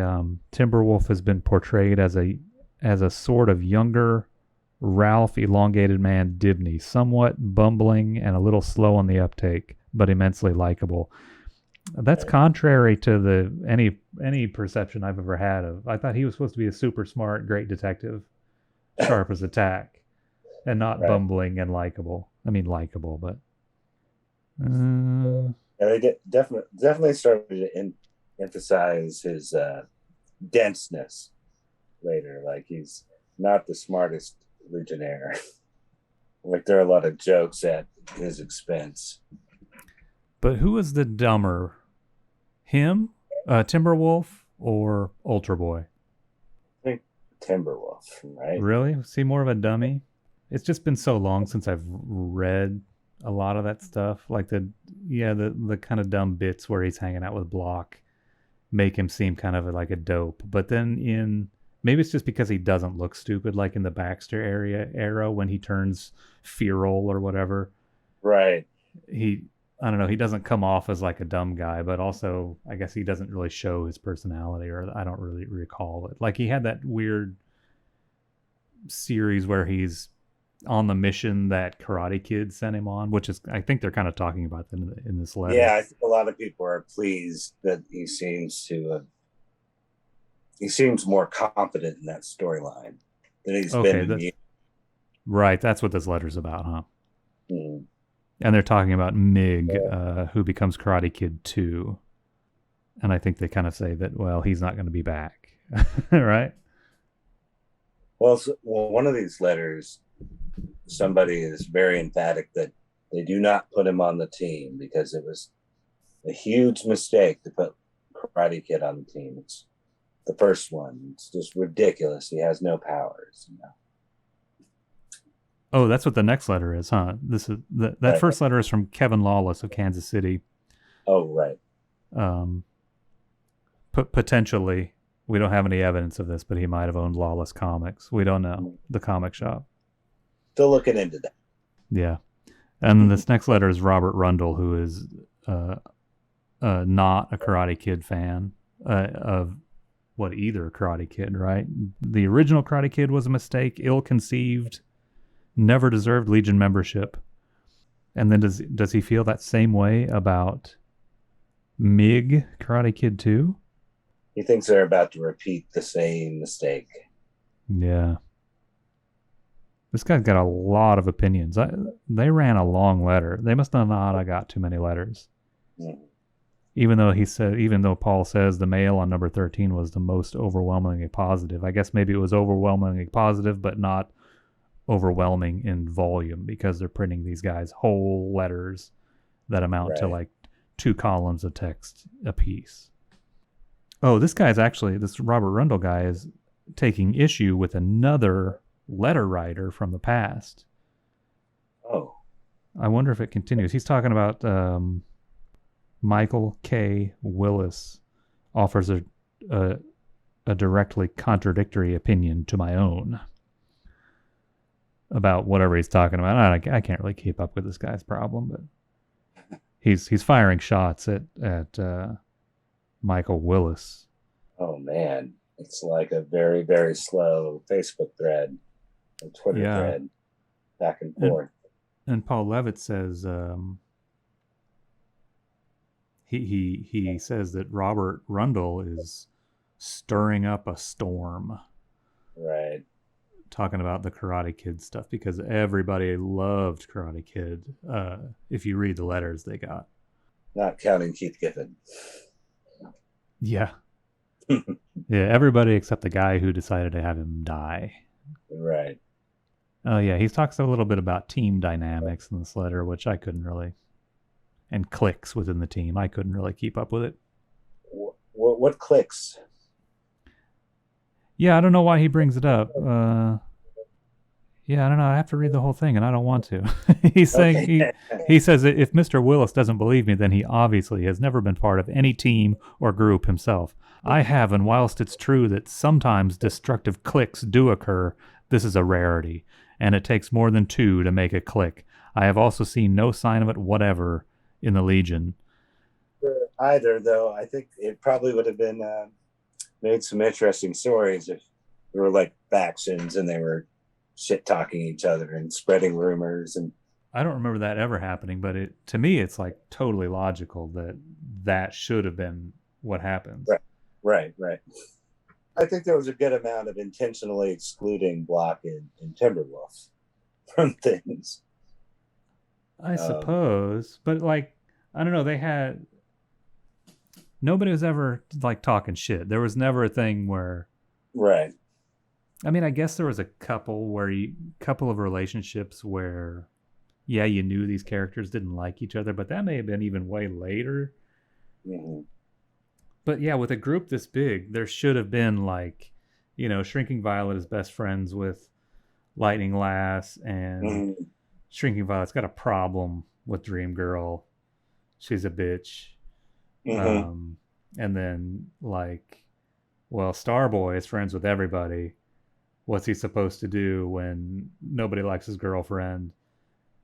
Timberwolf has been portrayed as a sort of younger Ralph elongated man Dibney, somewhat bumbling and a little slow on the uptake, but immensely likable. That's contrary to any perception I've ever had of. I thought he was supposed to be a super smart, great detective, sharp as a tack, and not bumbling and likable. I mean, likable, but they definitely started to emphasize his denseness later. Like, he's not the smartest Legionnaire. Like, there are a lot of jokes at his expense. But who was the dumber? Him, Timberwolf, or Ultra Boy? I think Timberwolf, right? Really? Was he more of a dummy? It's just been so long since I've read a lot of that stuff. Like the kind of dumb bits where he's hanging out with Block make him seem kind of like a dope. But then maybe it's just because he doesn't look stupid, like in the Baxter era when he turns feral or whatever. Right. I don't know, he doesn't come off as like a dumb guy, but also I guess he doesn't really show his personality, or I don't really recall it. Like, he had that weird series where he's on the mission that Karate Kid sent him on, which is, I think they're kind of talking about that in this letter. Yeah, I think a lot of people are pleased that he seems more confident in that storyline than he's been in years. Right, that's what this letter's about, huh? Mm. And they're talking about Mig, who becomes Karate Kid 2. And I think they kind of say that, well, he's not going to be back, right? Well, one of these letters, somebody is very emphatic that they do not put him on the team because it was a huge mistake to put Karate Kid on the team. It's the first one. It's just ridiculous. He has no powers, you know. Oh, that's what the next letter is, huh? This is that right. First letter is from Kevin Lawless of Kansas City. Oh, right. Potentially, we don't have any evidence of this, but he might have owned Lawless Comics. We don't know. The comic shop. Still looking into that. Yeah. And then this next letter is Robert Rundle, who is not a Karate Kid fan of either Karate Kid, right? The original Karate Kid was a mistake, ill-conceived, never deserved Legion membership. And then does he feel that same way about MIG Karate Kid 2? He thinks they're about to repeat the same mistake. Yeah. This guy's got a lot of opinions. They ran a long letter. They must have not have got too many letters. Mm. Even though Paul says the mail on number 13 was the most overwhelmingly positive. I guess maybe it was overwhelmingly positive, but not overwhelming in volume, because they're printing these guys whole letters that amount to like 2 columns of text apiece. Oh, this Robert Rundle guy is taking issue with another letter writer from the past. Oh. I wonder if it continues. He's talking about Michael K. Willis offers a directly contradictory opinion to my own about whatever he's talking about. I can't really keep up with this guy's problem, but he's firing shots at Michael Willis. Oh man, it's like a very, very slow Facebook thread, a Twitter thread, back and forth. And Paul Levitz says he says that Robert Rundle is stirring up a storm. Right. Talking about the Karate Kid stuff, because everybody loved Karate Kid. If you read the letters they got. Not counting Keith Giffen. Yeah. Yeah, everybody except the guy who decided to have him die. Right. Oh, yeah, he talks a little bit about team dynamics in this letter, which I couldn't really... And cliques within the team. I couldn't really keep up with it. What cliques? Yeah, I don't know why he brings it up. Yeah, I don't know. I have to read the whole thing, and I don't want to. He's saying he says that if Mr. Willis doesn't believe me, then he obviously has never been part of any team or group himself. I have, and whilst it's true that sometimes destructive cliques do occur, this is a rarity, and it takes more than 2 to make a clique. I have also seen no sign of it whatever in the Legion. Either, though, I think it probably would have been made some interesting stories if there were like factions and they were shit-talking each other and spreading rumors. And I don't remember that ever happening, but to me it's like totally logical that should have been what happens. Right. I think there was a good amount of intentionally excluding Block and Timberwolf from things. I suppose, but like, I don't know, nobody was ever like talking shit. There was never a thing where... Right. I mean, I guess there was a couple of relationships where, yeah, you knew these characters didn't like each other, but that may have been even way later. Mm-hmm. But yeah, with a group this big, there should have been like, you know, Shrinking Violet is best friends with Lightning Lass, and Shrinking Violet's got a problem with Dream Girl. She's a bitch. Mm-hmm. And then like, well, Starboy is friends with everybody. What's he supposed to do when nobody likes his girlfriend?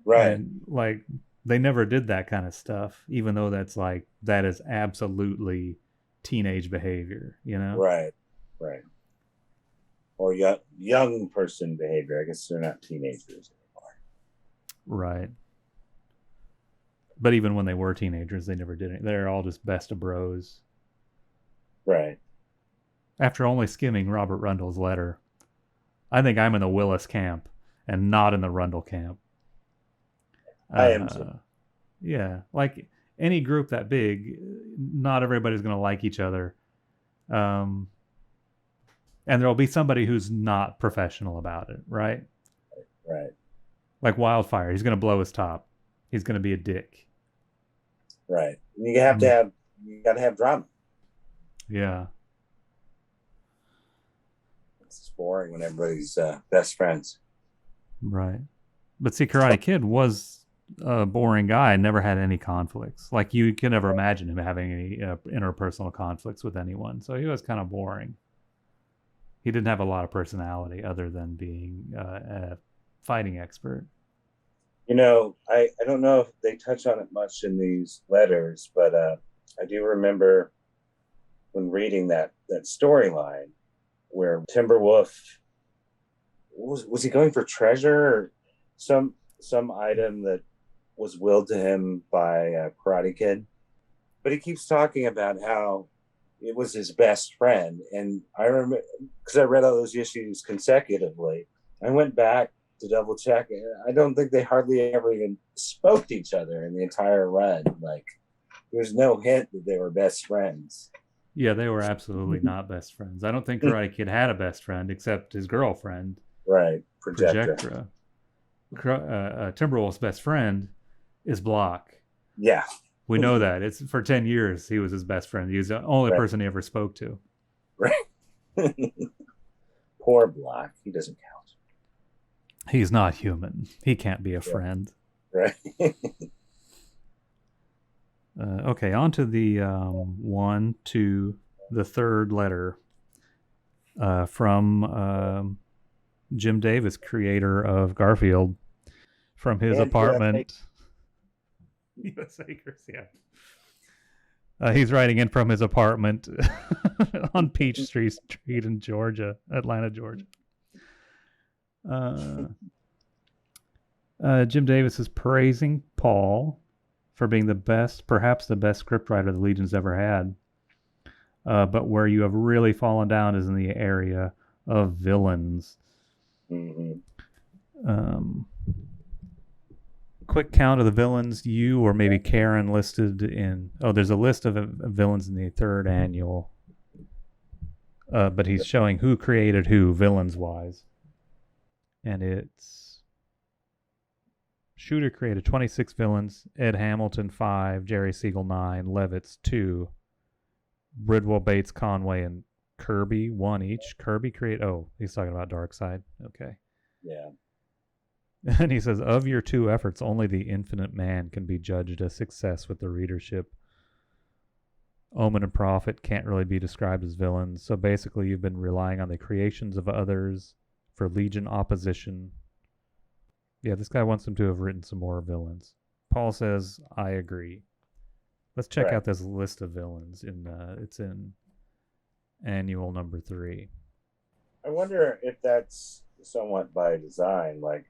Right. And like, they never did that kind of stuff, even though that is absolutely teenage behavior, you know? Right. Or young person behavior. I guess they're not teenagers Right. But even when they were teenagers, they never did it. They're all just best of bros. Right. After only skimming Robert Rundle's letter, I think I'm in the Willis camp and not in the Rundle camp. I am too. Yeah, like any group that big, not everybody's going to like each other. And there'll be somebody who's not professional about it, right? Right. Like Wildfire, he's going to blow his top. He's going to be a dick. Right. You gotta have drama. Yeah. It's boring when everybody's best friends. Right. But see, Karate Kid was a boring guy and never had any conflicts. Like, you can never imagine him having any interpersonal conflicts with anyone. So he was kind of boring. He didn't have a lot of personality other than being a fighting expert. You know, I don't know if they touch on it much in these letters, but I do remember when reading that storyline where Timberwolf was he going for treasure or some item that was willed to him by Karate Kid, but he keeps talking about how it was his best friend. And I remember, because I read all those issues consecutively, I went back to double check. I don't think they hardly ever even spoke to each other in the entire run. Like, there's no hint that they were best friends. Yeah, they were absolutely not best friends. I don't think Karate Kid had a best friend except his girlfriend. Right, Projectra. Timberwolf's best friend is Block. Yeah. We know that. It's for 10 years he was his best friend. He was the only person he ever spoke to. Right. Poor Block. He doesn't count. He's not human. He can't be a friend. Right. Okay, on to the the third letter from Jim Davis, creator of Garfield, from his apartment. US Acres, yeah. He's writing in from his apartment on Peachtree Street in Georgia, Atlanta, Georgia. Jim Davis is praising Paul for being the best, perhaps the best scriptwriter the Legion's ever had. But where you have really fallen down is in the area of villains. Mm-hmm. Quick count of the villains you or maybe Karen listed in... Oh, there's a list of villains in the third annual. But he's showing who created who, villains-wise. And it's... Shooter created 26 villains. Ed Hamilton, 5. Jerry Siegel, 9. Levitz, 2. Bridwell, Bates, Conway, and Kirby, 1 each. Kirby created... Oh, he's talking about Darkseid. Okay. Yeah. And he says, of your 2 efforts, only the Infinite Man can be judged a success with the readership. Omen and Prophet can't really be described as villains, so basically you've been relying on the creations of others for Legion opposition. Yeah, this guy wants him to have written some more villains. Paul says, I agree. Let's check out this list of villains. It's in annual number 3. I wonder if that's somewhat by design. Like,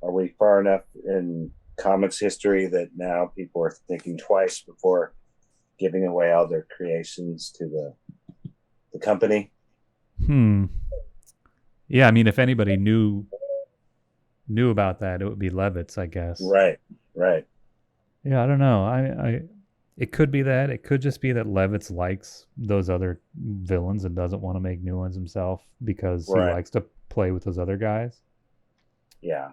are we far enough in comics history that now people are thinking twice before giving away all their creations to the company? Yeah, I mean, if anybody knew about that, it would be Levitz, I guess. Right. Yeah, I don't know. It could be that. It could just be that Levitz likes those other villains and doesn't want to make new ones himself because he likes to play with those other guys. Yeah.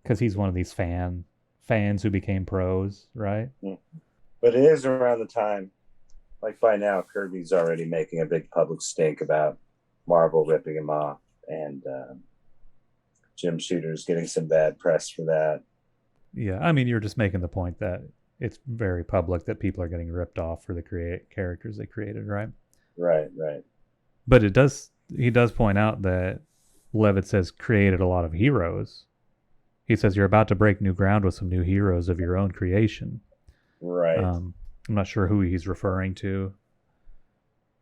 Because he's one of these fans who became pros, right? But it is around the time, like by now, Kirby's already making a big public stink about Marvel ripping him off, and Jim Shooter's getting some bad press for that. Yeah, I mean, you're just making the point that it's very public that people are getting ripped off for the characters they created, right? Right. But he does point out that Levitz has created a lot of heroes. He says you're about to break new ground with some new heroes of your own creation. Right. I'm not sure who he's referring to.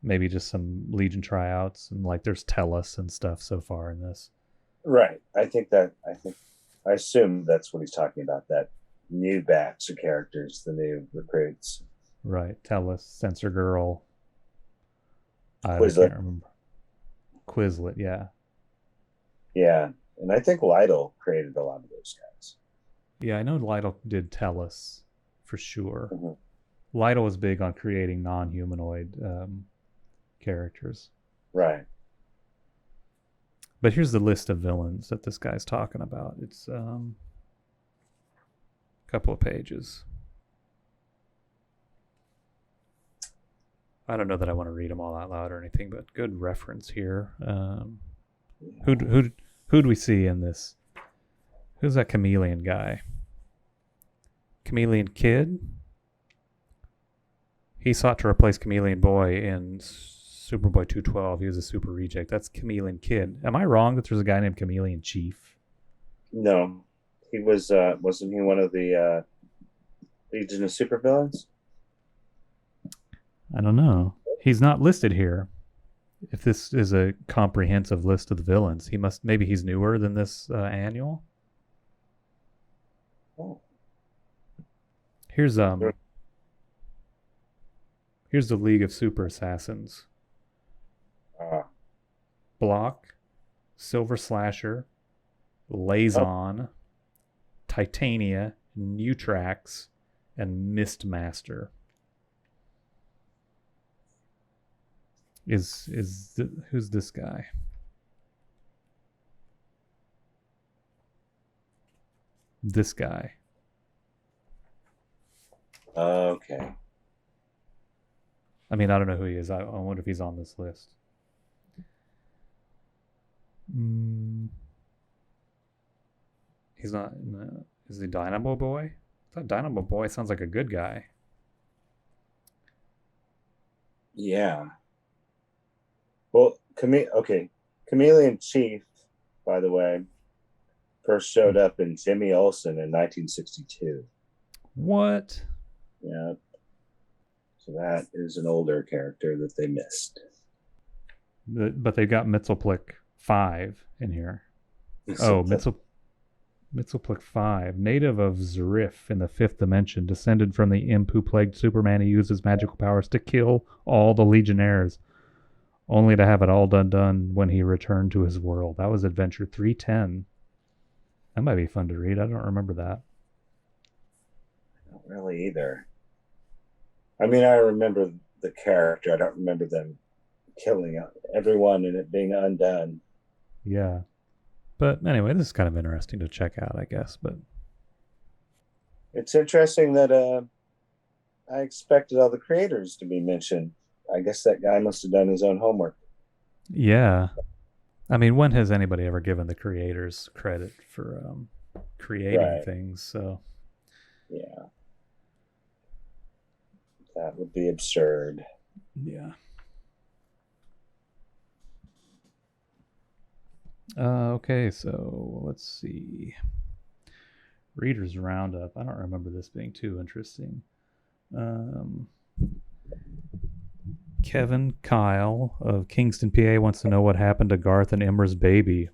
Maybe just some Legion tryouts, and like there's Tellus and stuff so far in this. Right. I think I assume that's what he's talking about. That new batch of characters, the new recruits. Right. Tellus, Sensor Girl. I Quizlet. can't remember. Quizlet, yeah. Yeah. And I think Lytle created a lot of those guys. Yeah, I know Lytle did Tellus for sure. Mm-hmm. Lytle was big on creating non-humanoid characters. Right. But here's the list of villains that this guy's talking about. It's a couple of pages. I don't know that I want to read them all out loud or anything, but good reference here. Who'd we see in this? Who's that chameleon guy? Chameleon Kid? He sought to replace Chameleon Boy in Superboy 212. He was a super reject. That's Chameleon Kid. Am I wrong that there's a guy named Chameleon Chief? No. He was, wasn't he one of the Legion of Supervillains? I don't know. He's not listed here. If this is a comprehensive list of the villains, maybe he's newer than this annual. Oh. Here's the League of Super Assassins. Block, Silver Slasher, Lazon, Titania, Nutrax, and Mistmaster. Who's this guy? This guy. Okay. I mean, I don't know who he is. I wonder if he's on this list. He's not. Is he Dynamo Boy? I thought Dynamo Boy sounds like a good guy. Yeah. Well, Chameleon Chief, by the way, first showed up in Jimmy Olsen in 1962. What? Yeah. So that is an older character that they missed. But they got Mxyzptlk 5 in here. Mxyzptlk 5, native of Zerif in the 5th dimension, descended from the imp who plagued Superman. He used his magical powers to kill all the Legionnaires, only to have it all done when he returned to his world. That was Adventure 310. That might be fun to read. I don't remember that. I don't really either. I mean, I remember the character. I don't remember them killing everyone and it being undone. Yeah. But anyway, this is kind of interesting to check out, I guess. But it's interesting that I expected all the creators to be mentioned. I guess that guy must have done his own homework. Yeah. I mean, when has anybody ever given the creators credit for creating things? So yeah. That would be absurd. Yeah. Okay, so let's see. Reader's Roundup. I don't remember this being too interesting. Kevin Kyle of Kingston, PA wants to know what happened to Garth and Ember's baby.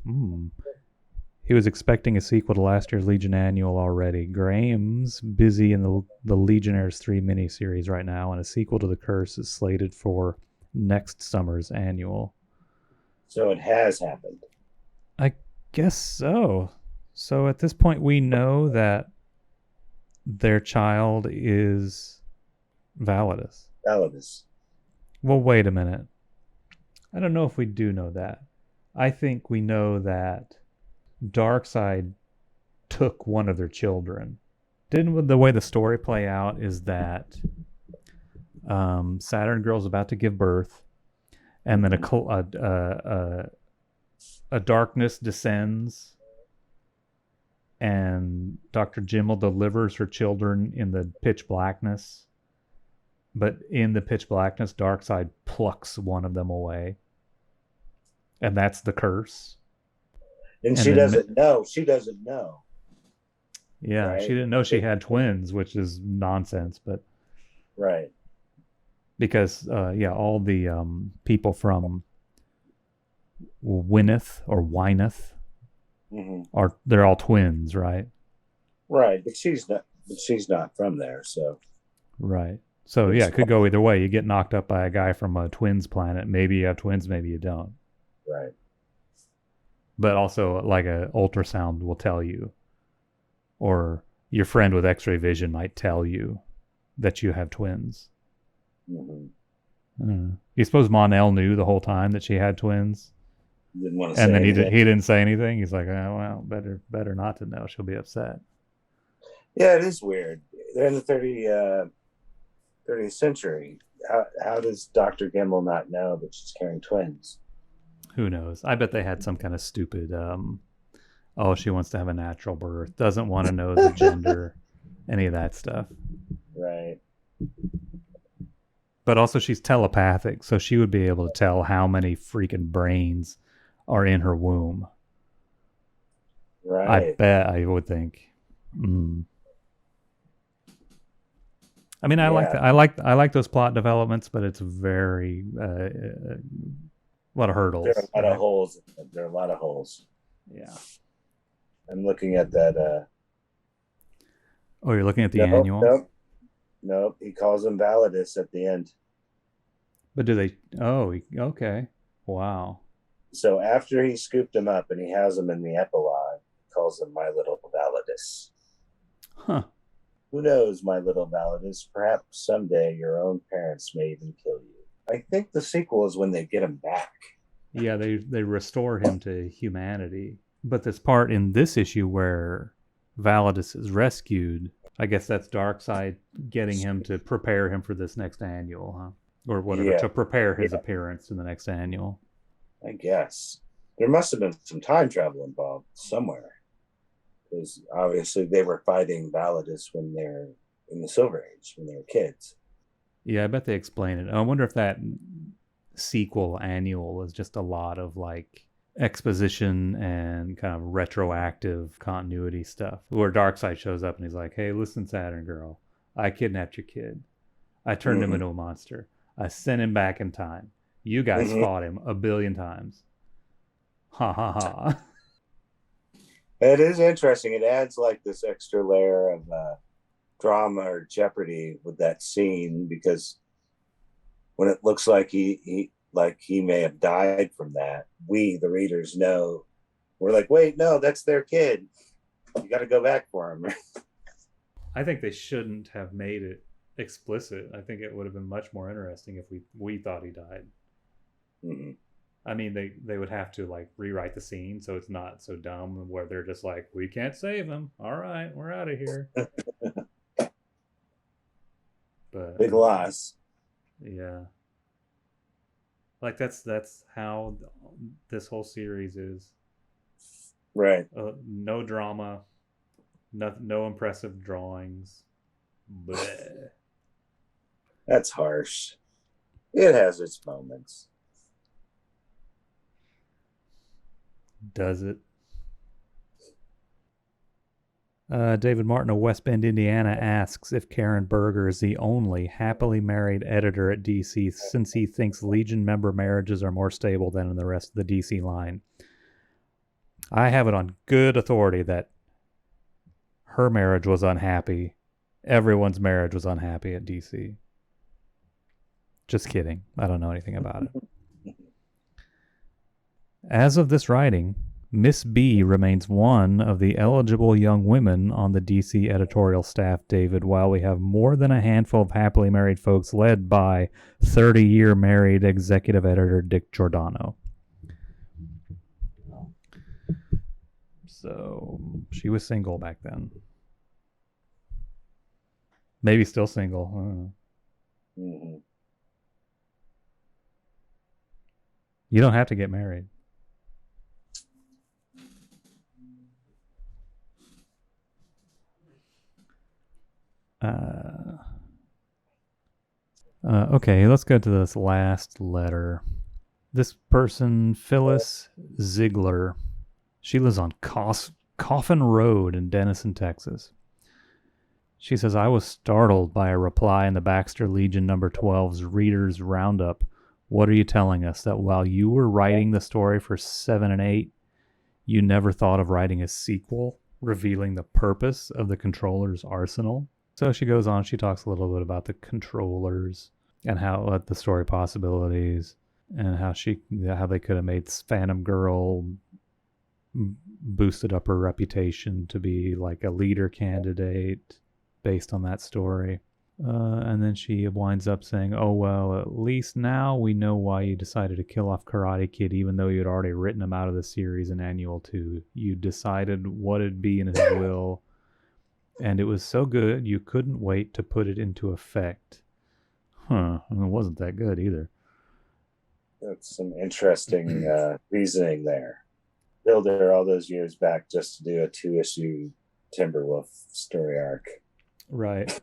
He was expecting a sequel to last year's Legion Annual already. Graham's busy in the Legionnaires 3 miniseries right now, and a sequel to The Curse is slated for next summer's annual. So it has happened. I guess so. So at this point, we know that their child is Validus. Well, wait a minute. I don't know if we do know that. I think we know that Darkseid took one of their children. Didn't the way the story play out is that Saturn Girl's about to give birth, and then a darkness descends, and Dr. Jimmel delivers her children in the pitch blackness. But in the pitch blackness, Darkseid plucks one of them away. And that's the curse. And she doesn't know. She doesn't know. Yeah, right? She didn't know she had twins, which is nonsense. But right. Because, all the people from Wyneth or Wyneth, Or they're all twins, right? Right, but she's not. But she's not from there, so Right. So yeah, it could go either way. You get knocked up by a guy from a twins planet. Maybe you have twins, maybe you don't. right. But also, like a ultrasound will tell you, or your friend with X-ray vision might tell you that you have twins. You suppose Mon-El knew the whole time that she had twins? Didn't want to And say then anything. he didn't say anything. He's like, oh, well, better not to know. She'll be upset. Yeah, it is weird. They're in the 30th century. How does Dr. Gimel not know that she's carrying twins? Who knows? I bet they had some kind of stupid, oh, she wants to have a natural birth, doesn't want to know the gender, any of that stuff. Right. But also she's telepathic, so she would be able to tell how many freaking brains are in her womb. Right. I bet, I would think. I mean, I like those plot developments, but it's very a lot of hurdles. There are a lot of holes. There are a lot of holes. Yeah. I'm looking at that. Oh, you're looking at the annual? Nope. He calls him Validus at the end. But do they? Oh, okay. Wow. So after he scooped him up and he has him in the epilogue, he calls him my little Validus. Huh. Who knows, my little Validus? Perhaps someday your own parents may even kill you. I think the sequel is when they get him back. Yeah, they restore him to humanity. But this part in this issue where Validus is rescued, I guess that's Darkseid getting him to prepare him for this next annual, huh? Or whatever, to prepare his appearance in the next annual. I guess. There must have been some time travel involved somewhere. Because obviously they were fighting Validus when they're in the Silver Age, when they were kids. Yeah, I bet they explain it. I wonder if that sequel annual is just a lot of like exposition and kind of retroactive continuity stuff where Darkseid shows up and he's like, hey, listen, Saturn girl, I kidnapped your kid. I turned him into a monster. I sent him back in time. You guys fought him a billion times. Ha ha ha. It is interesting. It adds like this extra layer of drama or jeopardy with that scene, because when it looks like he may have died from that, we the readers know, we're like, wait, no, that's their kid. You got to go back for him. I think they shouldn't have made it explicit. I think it would have been much more interesting if we thought he died. I mean, they would have to like rewrite the scene so it's not so dumb where they're just like, we can't save him. All right, we're out of here. But big loss. Yeah. Like that's how this whole series is. Right. No drama, no impressive drawings. Bleh. That's harsh. It has its moments. Does it? David Martin of West Bend, Indiana asks if Karen Berger is the only happily married editor at DC, since he thinks Legion member marriages are more stable than in the rest of the DC line. I have it on good authority that her marriage was unhappy. Everyone's marriage was unhappy at DC. Just kidding. I don't know anything about it. As of this writing, Miss B remains one of the eligible young women on the DC editorial staff, David, while we have more than a handful of happily married folks led by 30-year married executive editor Dick Giordano. So she was single back then. Maybe still single. I don't know. You don't have to get married. Okay, let's go to this last letter. This person, Phyllis Ziegler, she lives on Coffin Road in Denison, Texas. She says, I was startled by a reply in the Baxter Legion number 12's Reader's Roundup. What are you telling us? That while you were writing the story for 7 and 8, you never thought of writing a sequel revealing the purpose of the controller's arsenal. So she goes on, she talks a little bit about the controllers and how the story possibilities and how they could have made Phantom Girl boosted up her reputation to be like a leader candidate based on that story. And then she winds up saying, oh, well, at least now we know why you decided to kill off Karate Kid, even though you had already written him out of the series in Annual 2. You decided what it'd be in his will, and it was so good you couldn't wait to put it into effect. Huh, it wasn't that good either. That's some interesting reasoning there. Build her all those years back just to do a 2-issue Timberwolf story arc. Right.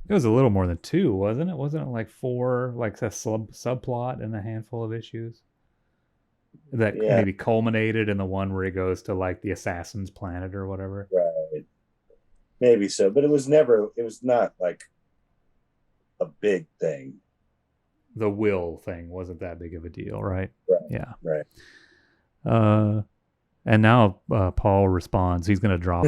It was a little more than 2, wasn't it? Wasn't it like 4, like a subplot and a handful of issues? That maybe culminated in the one where he goes to like the Assassin's Planet or whatever. Right. Maybe so, but it was not like a big thing. The will thing wasn't that big of a deal, right? Right. Yeah. Right. And now Paul responds. He's going to drop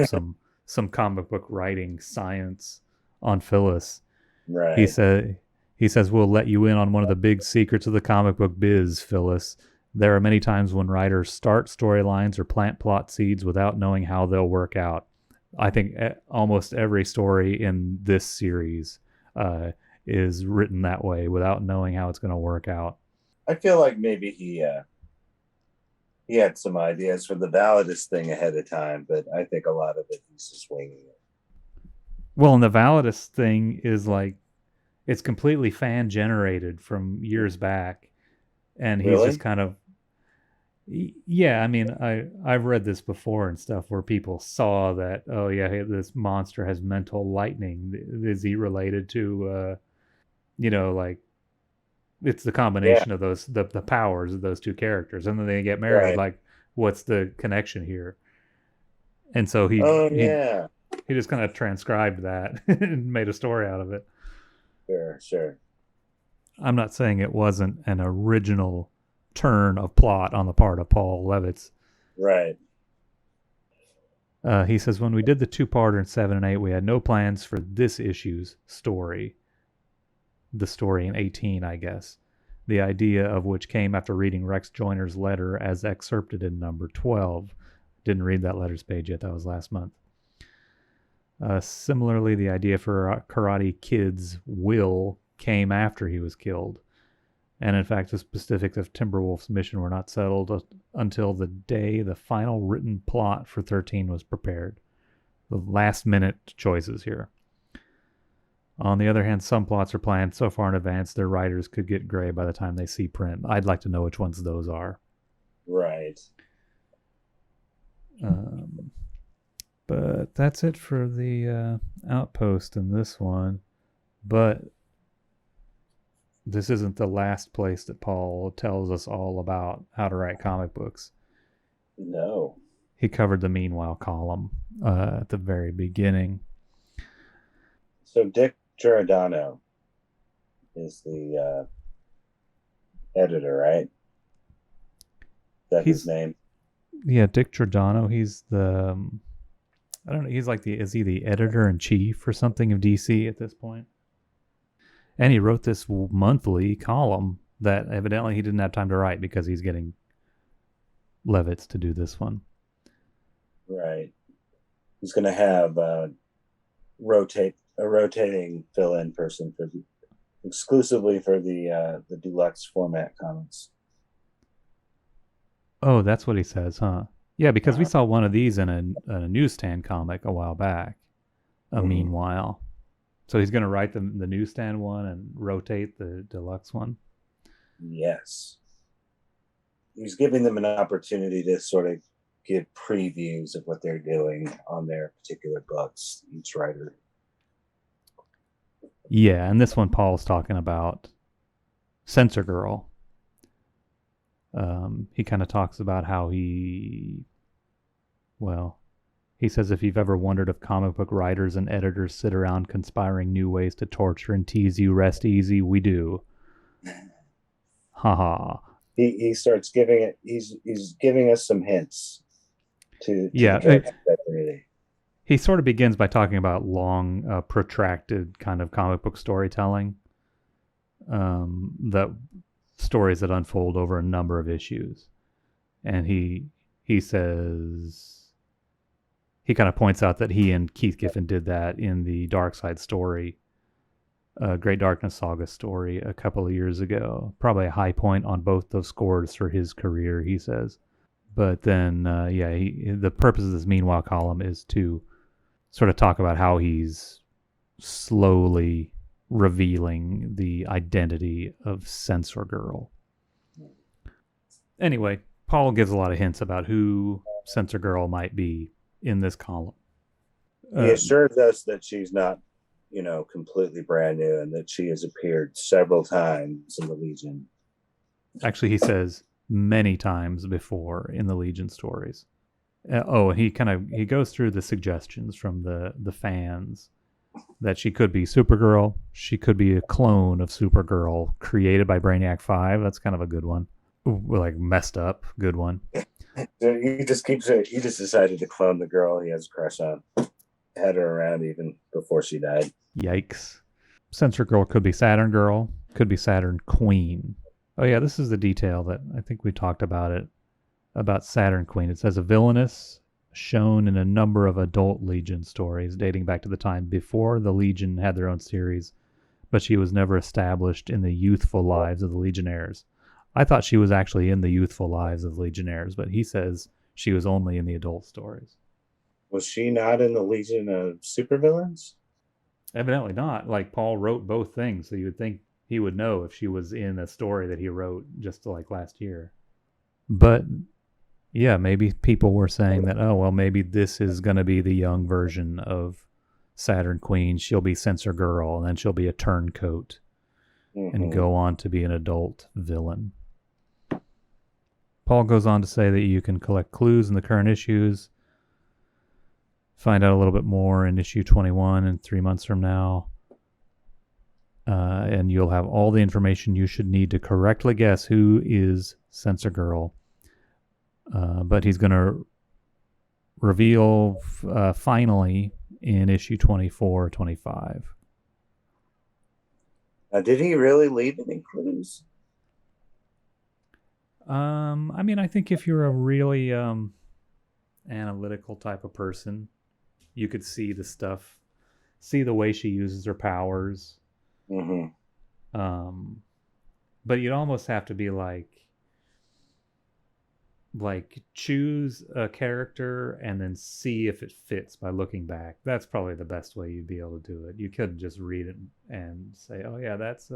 some comic book writing science on Phyllis. Right. He says, we'll let you in on one of the big secrets of the comic book biz, Phyllis. There are many times when writers start storylines or plant plot seeds without knowing how they'll work out. I think almost every story in this series is written that way without knowing how it's going to work out. I feel like maybe he had some ideas for the Validus thing ahead of time, but I think a lot of it he's just winging it. Well, and the Validus thing is like, it's completely fan generated from years back. And he's just kind of, yeah, I mean, I've read this before and stuff where people saw that, oh yeah, hey, this monster has mental lightning. Is he related to, like, it's the combination of those, the powers of those two characters. And then they get married. Right. Like, what's the connection here? And so he just kind of transcribed that and made a story out of it. Sure. I'm not saying it wasn't an original turn of plot on the part of Paul Levitz. Right. He says, when we did the 2-parter in 7 and 8, we had no plans for this issue's story. The story in 18, I guess. The idea of which came after reading Rex Joyner's letter as excerpted in number 12. Didn't read that letters page yet. That was last month. Similarly, the idea for Karate Kid's will came after he was killed. And in fact, the specifics of Timberwolf's mission were not settled until the day the final written plot for 13 was prepared. The last minute choices here. On the other hand, some plots are planned so far in advance their writers could get gray by the time they see print. I'd like to know which ones those are. Right. But that's it for the Outpost in this one. But this isn't the last place that Paul tells us all about how to write comic books. No. He covered the Meanwhile column at the very beginning. So Dick Giordano is the editor, right? Is that his name? Yeah, Dick Giordano. He's the... I don't know. He's like is he the editor-in-chief or something of DC at this point? And he wrote this monthly column that evidently he didn't have time to write because he's getting Levitz to do this one. Right. He's going to have a rotating fill-in person exclusively for the deluxe format comics. Oh, that's what he says, huh? Yeah, because we saw one of these in a newsstand comic a while back. Meanwhile. So he's going to write the newsstand one and rotate the deluxe one? Yes. He's giving them an opportunity to sort of give previews of what they're doing on their particular books, each writer. Yeah, and this one Paul's talking about Censor Girl. He kind of talks about how he says if you've ever wondered if comic book writers and editors sit around conspiring new ways to torture and tease you, rest easy, we do. Haha. he starts giving it. He's giving us some hints to Yeah, the character community. he sort of begins by talking about long, protracted kind of comic book storytelling. That stories that unfold over a number of issues, and he says he kind of points out that he and Keith Giffen did that in the Dark Side story, Great Darkness Saga story a couple of years ago. Probably a high point on both those scores for his career, he says. But then, the purpose of this Meanwhile column is to sort of talk about how he's slowly revealing the identity of Censor Girl. Anyway, Paul gives a lot of hints about who Censor Girl might be in this column. He assures us that she's not, completely brand new, and that she has appeared several times in the Legion. Actually, he says many times before in the Legion stories. He goes through the suggestions from the fans that she could be Supergirl. She could be a clone of Supergirl created by Brainiac 5. That's kind of a good one. Like messed up, good one. He just decided to clone the girl he has a crush on. Had her around even before she died. Yikes. Censor Girl could be Saturn Girl, could be Saturn Queen. Oh yeah, this is the detail that I think we talked about it, about Saturn Queen. It says a villainess shown in a number of adult Legion stories dating back to the time before the Legion had their own series, but she was never established in the youthful lives of the Legionnaires. I thought she was actually in the youthful lives of the Legionnaires, but he says she was only in the adult stories. Was she not in the Legion of Supervillains? Evidently not. Like, Paul wrote both things, so you would think he would know if she was in a story that he wrote just like last year. But yeah, maybe people were saying that, oh, well, maybe this is going to be the young version of Saturn Queen. She'll be Censor Girl, and then she'll be a turncoat and go on to be an adult villain. Paul goes on to say that you can collect clues in the current issues, find out a little bit more in issue 21 in 3 months from now. And you'll have all the information you should need to correctly guess who is Censor Girl. But he's going to reveal finally in issue 24, 25. Did he really leave any clues? I think if you're a really analytical type of person, you could see the stuff, see the way she uses her powers. But you'd almost have to be like choose a character and then see if it fits by looking back. That's probably the best way you'd be able to do it. You couldn't just read it and say, oh yeah, that's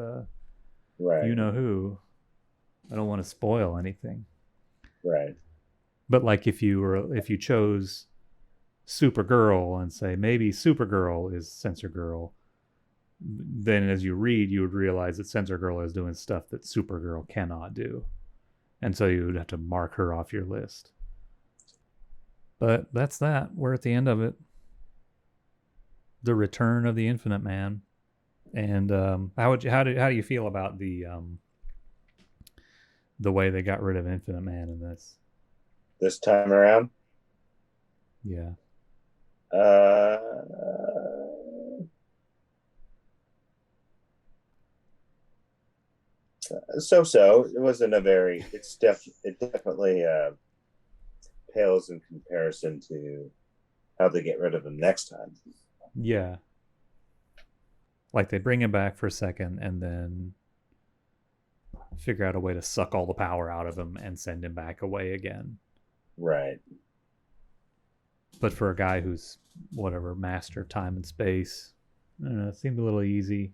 right. You know who. I don't want to spoil anything. Right. But like if you chose Supergirl and say maybe Supergirl is Censor Girl, then as you read, you would realize that Censor Girl is doing stuff that Supergirl cannot do. And so you would have to mark her off your list. But that's that. We're at the end of it. The return of the Infinite Man. And how do you feel about the way they got rid of Infinite Man in this time around? Yeah. So it wasn't a very. It definitely pales in comparison to how they get rid of him next time. Yeah. Like they bring him back for a second and then figure out a way to suck all the power out of him and send him back away again. Right. But for a guy who's master of time and space, I don't know, it seemed a little easy.